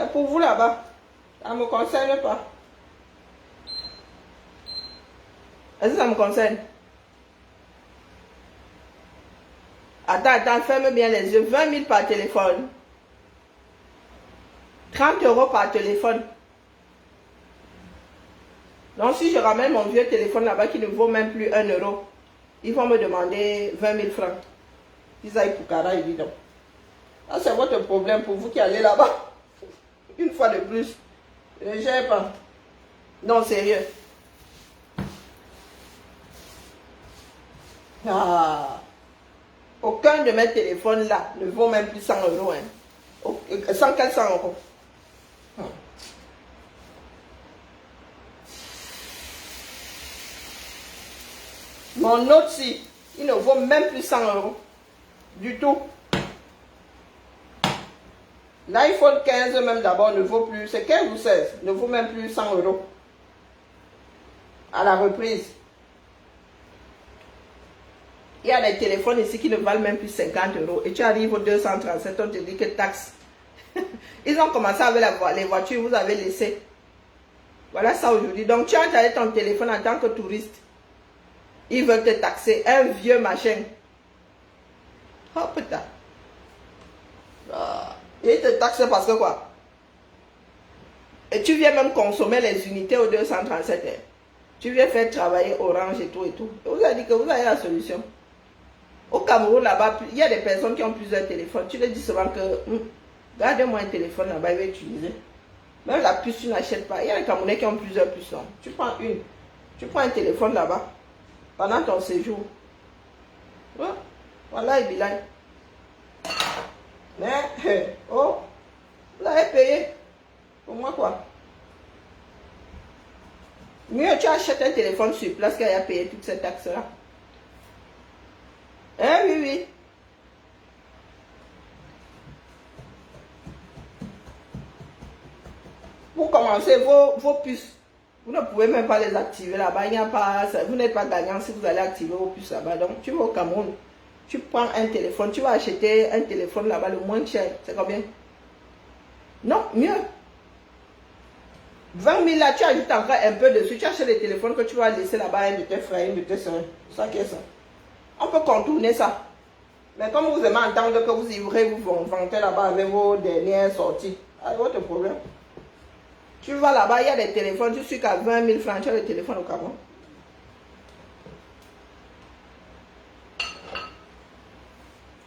Speaker 1: Et pour vous là-bas, ça ne me concerne pas. Est-ce que ça me concerne? Attends, ferme bien les yeux. 20 000 par téléphone. 30 € par téléphone. Donc si je ramène mon vieux téléphone là-bas qui ne vaut même plus 1 €, ils vont me demander 20 000 francs. Ils aillent pour Cara, ils disent non. Ça c'est votre problème pour vous qui allez là-bas. Une fois de plus. Je ne gère pas. Non, sérieux. Ah. Aucun de mes téléphones là ne vaut même plus 100 €. Hein. 100 €. Mon autre si, il ne vaut même plus 100 €. Du tout. L'iPhone 15 même d'abord ne vaut plus, c'est 15 ou 16, ne vaut même plus 100 €. À la reprise. Il y a des téléphones ici qui ne valent même plus 50 €. Et tu arrives au 237, on te dit que taxe. Ils ont commencé avec les voitures, vous avez laissé. Voilà ça aujourd'hui. Donc tu entres avec ton téléphone en tant que touriste. Ils veulent te taxer un vieux machin. Oh putain. Et ils te taxent parce que quoi? Et tu viens même consommer les unités au 237. Hein. Tu viens faire travailler Orange et tout et tout. Et vous avez dit que vous avez la solution. Au Cameroun, là-bas, il y a des personnes qui ont plusieurs téléphones. Tu leur dis souvent que, garde-moi un téléphone là-bas, il va utiliser. Même la puce, tu n'achètes pas. Il y a des Camerounais qui ont plusieurs puces. Tu prends une. Tu prends un téléphone là-bas, pendant ton séjour. Ouais. Voilà, et bilan. Mais, oh, vous avez payé. Pour moi, quoi? Mieux, tu achètes un téléphone sur place qu'il y a payé toutes ces taxes-là. Hein, oui, oui. Pour commencer, vos puces, vous ne pouvez même pas les activer là-bas. Il n'y a pas, vous n'êtes pas gagnant si vous allez activer vos puces là-bas. Donc, tu vas au Cameroun, tu prends un téléphone, tu vas acheter un téléphone là-bas le moins cher. C'est combien? Non, mieux. 20 000 là, tu ajoutes encore un peu dessus. Tu achètes les téléphones que tu vas laisser là-bas, un de tes frères, un de tes soeurs. Ça qui est ça. On peut contourner ça. Mais comme vous aimez entendre que vous ivrez, vous vantez là-bas avec vos dernières sorties, c'est votre problème. Tu vas là-bas, il y a des téléphones, tu suis qu'à 20 000 francs, tu as le téléphone au Cameroun.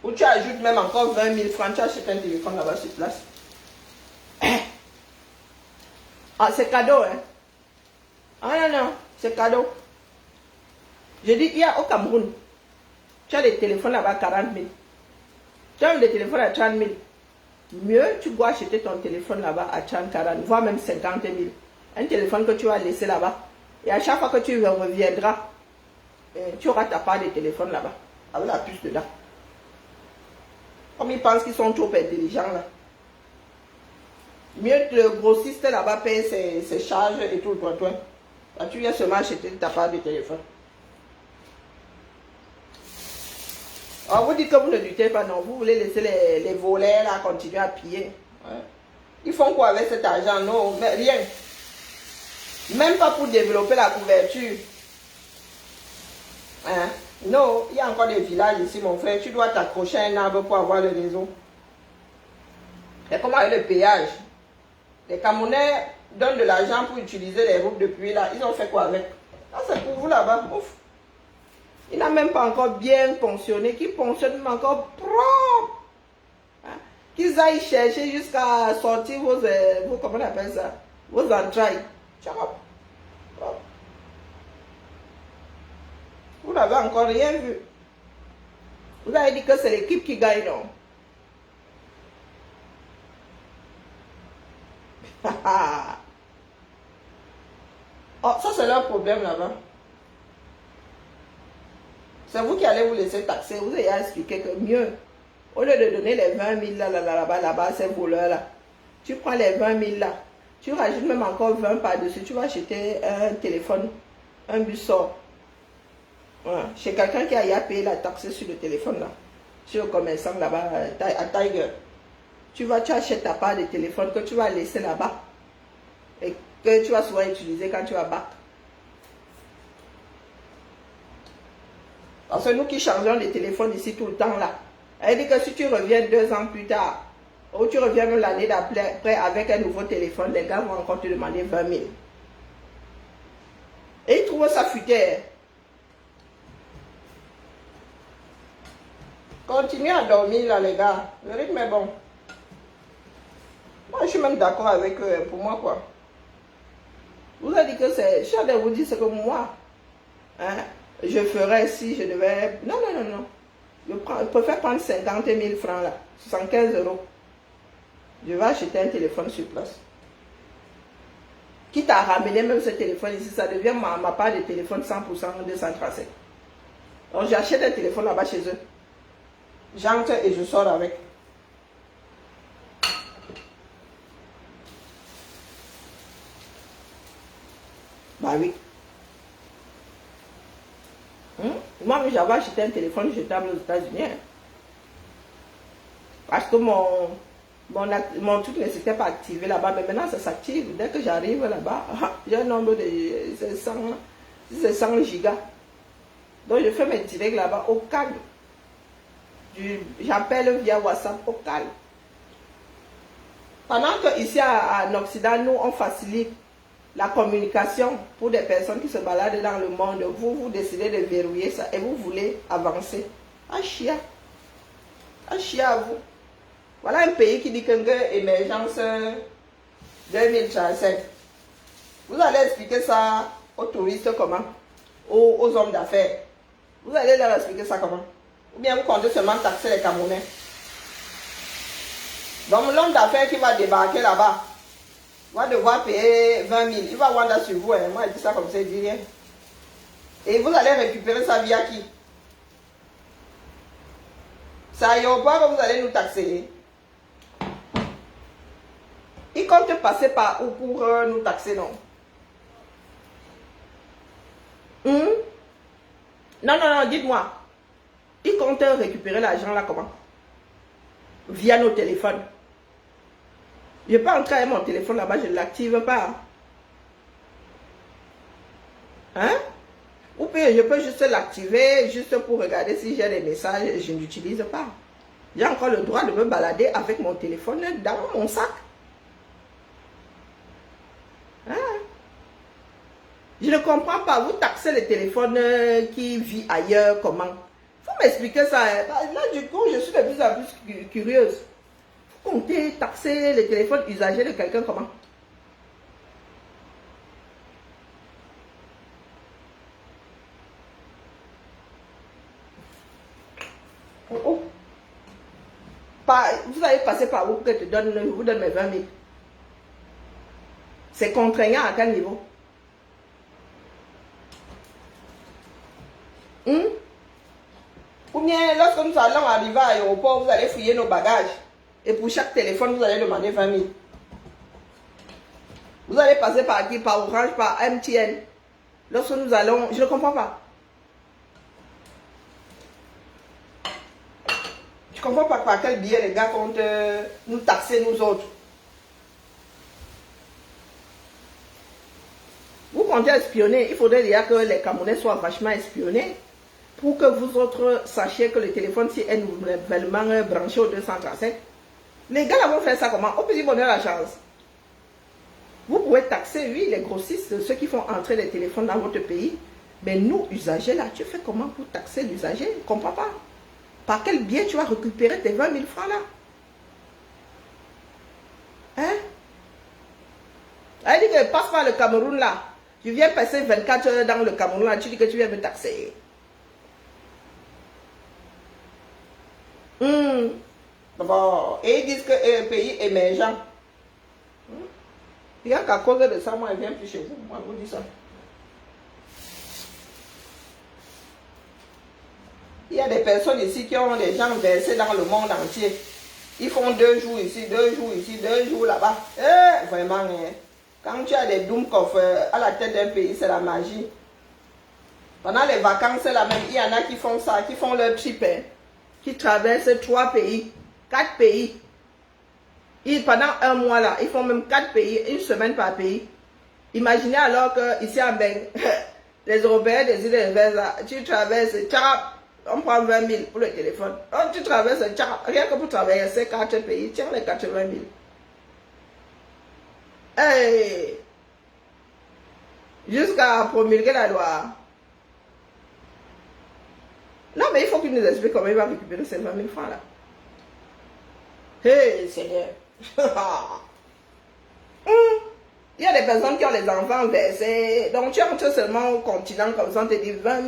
Speaker 1: Ou tu ajoutes même encore 20 000 francs, tu achètes un téléphone là-bas sur place. Ah, c'est cadeau, hein. Ah non, non, c'est cadeau. Je dis, il y a au Cameroun, tu as des téléphones là-bas à 40 000. Tu as des téléphones à 30 000. Mieux, tu dois acheter ton téléphone là-bas à 30, 40, voire même 50 000. Un téléphone que tu vas laisser là-bas. Et à chaque fois que tu reviendras, tu auras ta part de téléphone là-bas, avec la puce dedans. Comme ils pensent qu'ils sont trop intelligents là. Mieux que le grossiste là-bas paye ses charges et tout le toi. Tu viens seulement acheter ta part de téléphone. Alors vous dites que vous ne luttez pas, non, vous voulez laisser les volets là continuer à piller. Ouais. Ils font quoi avec cet argent? Non, mais rien. Même pas pour développer la couverture. Hein? Non, il y a encore des villages ici, mon frère. Tu dois t'accrocher à un arbre pour avoir le réseau. Et comment avec le péage? Les Camerounais donnent de l'argent pour utiliser les routes depuis là. Ils ont fait quoi avec? Ah, c'est pour vous là-bas. Ouf. Il n'a même pas encore bien ponctionné, qui ponctionne même encore propre. Hein? Qu'ils aillent chercher jusqu'à sortir vos, comment on appelle ça? Vos entrailles. Vous n'avez encore rien vu. Vous avez dit que c'est l'équipe qui gagne, non? Oh, ça c'est leur problème là-bas. C'est vous qui allez vous laisser taxer. Vous avez expliqué que mieux, au lieu de donner les 20 000 là-bas, ces voleurs-là, tu prends les 20 000 là, tu rajoutes même encore 20 par-dessus, tu vas acheter un téléphone, un bus sort. Ouais. Chez quelqu'un qui a payé la taxe sur le téléphone là, sur le commerçant là-bas, à Tiger. Tu achètes ta part de téléphone que tu vas laisser là-bas et que tu vas souvent utiliser quand tu vas battre. Parce que nous qui changeons les téléphones ici tout le temps là, elle dit que si tu reviens 2 ans plus tard, ou tu reviens même l'année d'après avec un nouveau téléphone, les gars vont encore te demander 20 000. Et ils trouvent ça futé. Continuez à dormir là les gars, le rythme est bon. Moi je suis même d'accord avec eux, pour moi quoi. Vous avez dit que c'est, je suis de vous dire ce que moi, hein, je ferais si je devais, non. Je préfère prendre 50 000 francs là, 75 €. Je vais acheter un téléphone sur place. Quitte à ramener même ce téléphone ici, ça devient ma part de téléphone 100% 237. Donc j'achète un téléphone là-bas chez eux. J'entre et je sors avec. Bah oui. Moi, j'avais acheté un téléphone jetable aux États-Unis. Parce que mon truc ne s'était pas activé là-bas. Mais maintenant, ça s'active. Dès que j'arrive là-bas, j'ai un nombre de 100 gigas. Donc, je fais mes directs là-bas au calme. J'appelle via WhatsApp au calme. Pendant que ici en Occident, nous, on facilite la communication pour des personnes qui se baladent dans le monde. Vous décidez de verrouiller ça et vous voulez avancer. Ah chia à vous. Voilà un pays qui dit que émergence 2035. Vous allez expliquer ça aux touristes comment? Aux hommes d'affaires. Vous allez leur expliquer ça comment? Ou bien vous comptez seulement taxer les Camerounais. Donc l'homme d'affaires qui va débarquer là-bas va devoir payer 20 000. Il va vendre sur vous. Hein. Moi, je dis ça comme ça, il dit rien. Et vous allez récupérer ça via qui? C'est à l'aéroport que vous allez nous taxer. Il compte passer par où pour nous taxer, non? Non, dites-moi. Il compte récupérer l'argent là comment? Via nos téléphones. Je peux entrer avec mon téléphone là-bas, je ne l'active pas. Hein? Ou bien je peux juste l'activer, juste pour regarder si j'ai des messages, je n'utilise pas. J'ai encore le droit de me balader avec mon téléphone dans mon sac. Hein? Je ne comprends pas, vous taxez le téléphone qui vit ailleurs, comment? Il faut m'expliquer ça. Là, du coup, je suis de plus en plus curieuse. Vous comptez taxer le téléphone usagé de quelqu'un comment? Vous allez passer par où pour que je vous donne mes 20 000? C'est contraignant à quel niveau? Ou bien lorsque nous allons arriver à l'aéroport, vous allez fouiller nos bagages. Et pour chaque téléphone, vous allez demander 20 000. Vous allez passer par qui? Par Orange, par MTN. Lorsque nous allons, je ne comprends pas. Je ne comprends pas par quel biais les gars comptent nous taxer nous autres. Vous comptez espionner. Il faudrait dire que les Camerounais soient vachement espionnés pour que vous autres sachiez que le téléphone si est nouvellement branché au 237. Les gars là vont faire ça comment? Au petit bonheur la chance. Vous pouvez taxer, oui, les grossistes, ceux qui font entrer les téléphones dans votre pays. Mais nous, usagers là, tu fais comment pour taxer l'usager? Je ne comprends pas. Par quel biais tu vas récupérer tes 20 000 francs là? Hein? Elle dit que passe par le Cameroun là. Tu viens passer 24 heures dans le Cameroun là, tu dis que tu viens me taxer. Bon. Et ils disent que c'est un pays émergent. Il y a qu'à cause de ça, moi, elle ne vient plus chez vous. Moi, je vous dis ça. Il y a des personnes ici qui ont des gens versés dans le monde entier. Ils font 2 jours ici, 2 jours ici, 2 jours là-bas. Eh, vraiment, hein. Quand tu as des Doomkoff à la tête d'un pays, c'est la magie. Pendant les vacances, là même, il y en a qui font ça, qui font leur trip, hein, qui traversent 3 pays, 4 pays. Pendant un mois, là, ils font même 4 pays, une semaine par pays. Imaginez alors que ici en Ben, les Européens des îles inverses, là, tu traverses, on prend 20 000 pour le téléphone. Oh, tu traverses, rien que pour travailler ces 4 pays, tiens les 80 000. Hey! Jusqu'à promulguer la loi. Non, mais il faut qu'il nous explique comment il va récupérer ces 20 000 francs là. Hey, Seigneur. Il y a des personnes qui ont les enfants versés. Donc tu entres seulement au continent comme ça, on te dit 20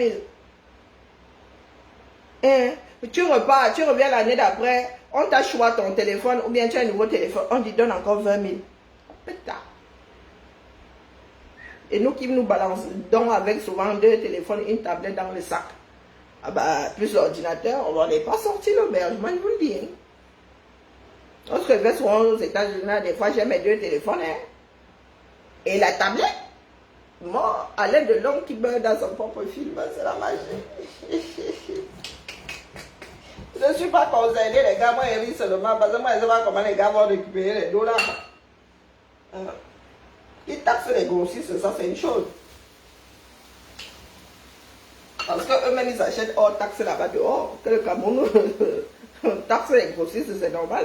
Speaker 1: 000. Tu repars, tu reviens l'année d'après, on t'a choisi ton téléphone ou bien tu as un nouveau téléphone, on te donne encore 20 000. Putain. Et nous qui nous balançons donc avec souvent 2 téléphones, une tablette dans le sac. Ah bah, plus l'ordinateur, on n'est pas sorti l'aubergement, je vous le dis. Hein. Lorsque je vais souvent aux États-Unis, des fois j'ai mes 2 téléphones. Hein. Et la tablette, moi, à l'aide de l'homme qui meurt dans son propre film, c'est la magie. Je ne suis pas concerné, les gars, moi, je vis seulement parce que moi, je ne sais pas comment les gars vont récupérer les dollars. Ils taxent les grossistes, ça c'est une chose. Parce qu'eux-mêmes, ils achètent hors taxe là-bas dehors. Que le Cameroun taxe les grossistes, c'est normal.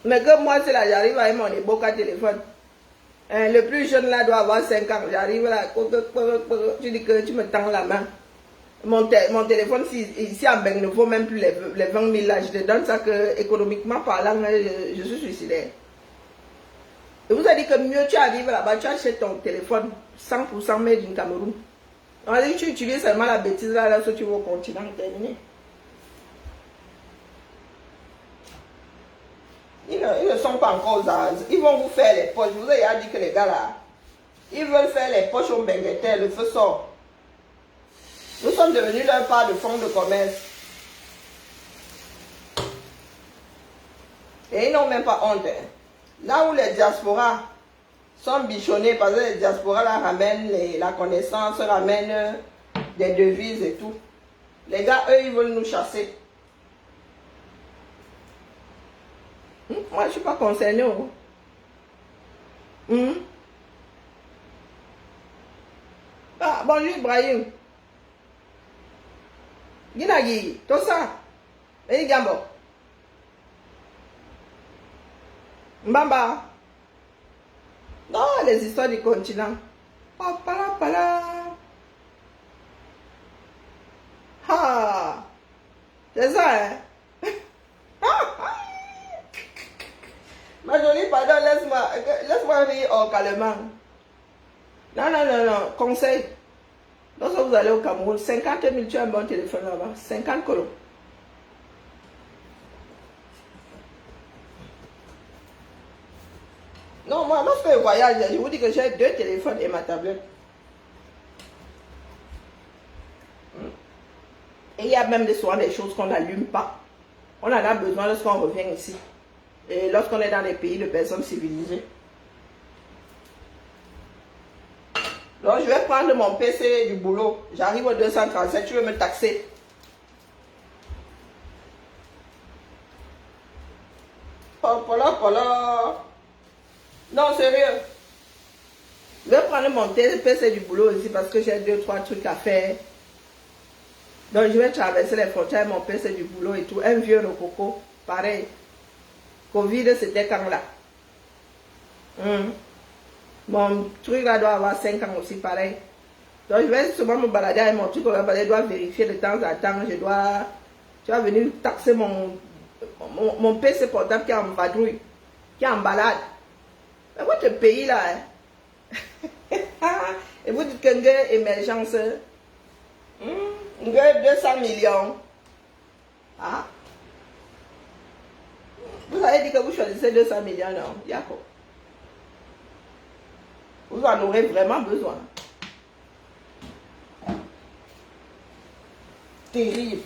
Speaker 1: Mais que moi, c'est là, j'arrive avec mon éboca téléphone. Le plus jeune là doit avoir 5 ans. J'arrive là, tu dis que tu me tends la main. Mon téléphone, ici en Beng, ne vaut même plus les 20 000 là. Je te donne ça que, économiquement parlant, je suis suicidaire. Et vous avez dit que mieux tu arrives là-bas, tu achètes ton téléphone 100% made in Cameroun. On a dit que tu utilises seulement la bêtise là, là, si tu vas au continent, terminé. Ils ne sont pas encore aux âges. Ils vont vous faire les poches. Je vous ai dit que les gars là, ils veulent faire les poches au Bengueter, le feu sort. Nous sommes devenus leur part de fonds de commerce. Et ils n'ont même pas honte. Hein. Là où les diasporas sont bichonnés, parce que les diasporas là ramènent la connaissance, ramènent des devises et tout. Les gars, eux, ils veulent nous chasser. Moi, je ne suis pas concerné. Ah, bonjour Ibrahim. Ginagi, tout ça. Et Gambo. Mbamba. Non, les histoires du continent. Pala. Ah. C'est ça, hein? Ma jolie, pardon, laisse-moi rire calmement. Non. Conseil. Lorsque vous allez au Cameroun, 50 000, tu as un bon téléphone là-bas. 50 colos. Non, moi, lorsque je voyage, je vous dis que j'ai 2 téléphones et ma tablette. Et il y a même souvent des choses qu'on n'allume pas. On en a besoin lorsqu'on revient ici. Et lorsqu'on est dans des pays de personnes civilisées. Donc, je vais prendre mon PC du boulot. J'arrive au 237, tu veux me taxer. Polo. Non, sérieux. Je vais prendre mon PC du boulot ici parce que j'ai 2-3 trucs à faire. Donc, je vais traverser les frontières, mon PC du boulot et tout. Un vieux rococo, pareil. Covid, c'était quand là. Mon truc là doit avoir 5 ans aussi, pareil. Donc, je vais souvent me balader avec mon truc. Je dois vérifier de temps en temps. Tu vas venir taxer mon PC portable qui est en vadrouille, qui est en balade. Mais votre pays là, hein? Et vous dites que une émergence, 200 millions. Ah. Vous avez dit que vous choisissez 200 millions, non? Yako. Vous en aurez vraiment besoin. Terrible.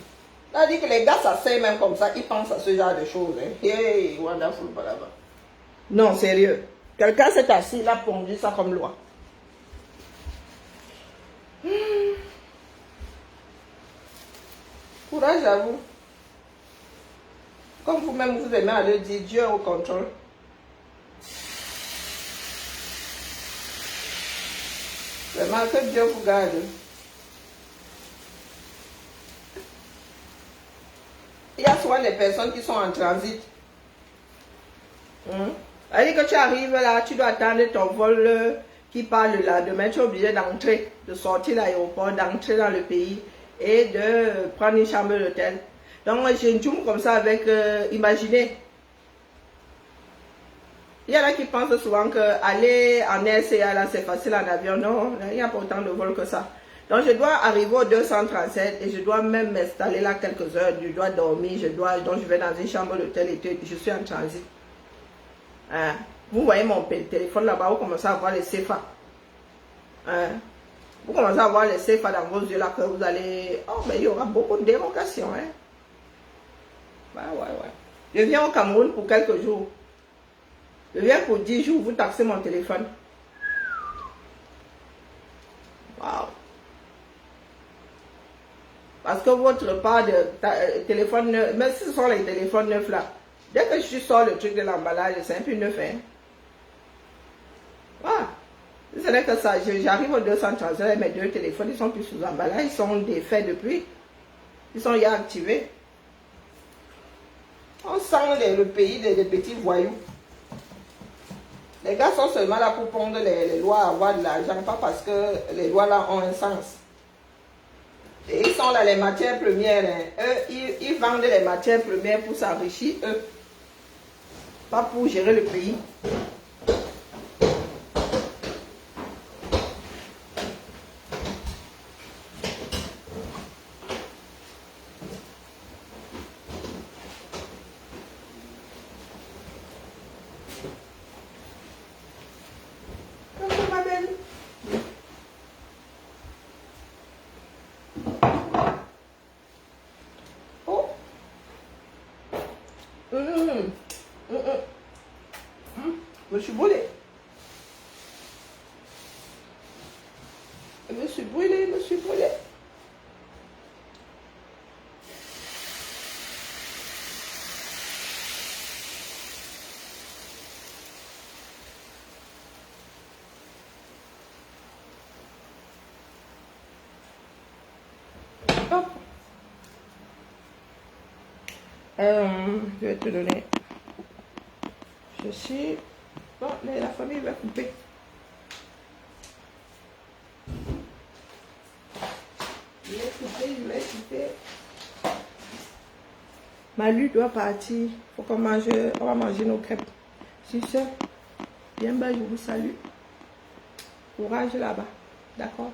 Speaker 1: Ça dit que les gars, ça sert même comme ça. Ils pensent à ce genre de choses. Hein. Hey, wonderful, whatever. Non, sérieux. Quelqu'un s'est assis, il a pondu ça comme loi. Courage à vous. Comme vous-même, vous aimez aller dire Dieu est au contrôle. Vraiment que Dieu vous garde. Il y a souvent des personnes qui sont en transit. C'est-à-dire que tu arrives là, tu dois attendre ton vol qui part le lendemain. Tu es obligé d'entrer, de sortir de l'aéroport, d'entrer dans le pays et de prendre une chambre d'hôtel. Donc, j'ai une tourne comme ça avec, imaginez. Il y en a qui pensent souvent qu'aller en RCA, là, c'est facile en avion. Non, il n'y a pas autant de vols que ça. Donc, je dois arriver au 237 et je dois même m'installer là quelques heures. Je dois dormir, donc je vais dans une chambre d'hôtel et je suis en transit. Hein? Vous voyez mon téléphone là-bas, vous commencez à voir les CFA. Hein? Vous commencez à voir les CFA dans vos yeux là que vous allez... Oh, mais il y aura beaucoup de dérogations. Hein? Ouais. Je viens au Cameroun pour quelques jours. Je viens pour 10 jours, vous taxez mon téléphone. Waouh. Parce que votre part de téléphone neuf, même si ce sont les téléphones neufs là, dès que je sors le truc de l'emballage, c'est un peu neuf. Hein? Voilà. Ce n'est que ça. J'arrive au 237, mes deux téléphones, ils sont plus sous emballage, ils sont défaits depuis. Ils sont déjà activés. On sent le pays des petits voyous. Les gars sont seulement là pour pondre les lois à avoir de l'argent, pas parce que les lois là ont un sens. Et ils sont là, les matières premières. Hein. Eux, ils vendent les matières premières pour s'enrichir, eux. Pas pour gérer le pays. Je me suis brûlée. Je me suis brûlée. Hop. Je vais te donner ceci. Bon, la famille va couper. Je vais couper. Malu doit partir. Faut qu'on mange, on va manger nos crêpes. Si ça, bien bas, je vous salue. Courage là-bas. D'accord?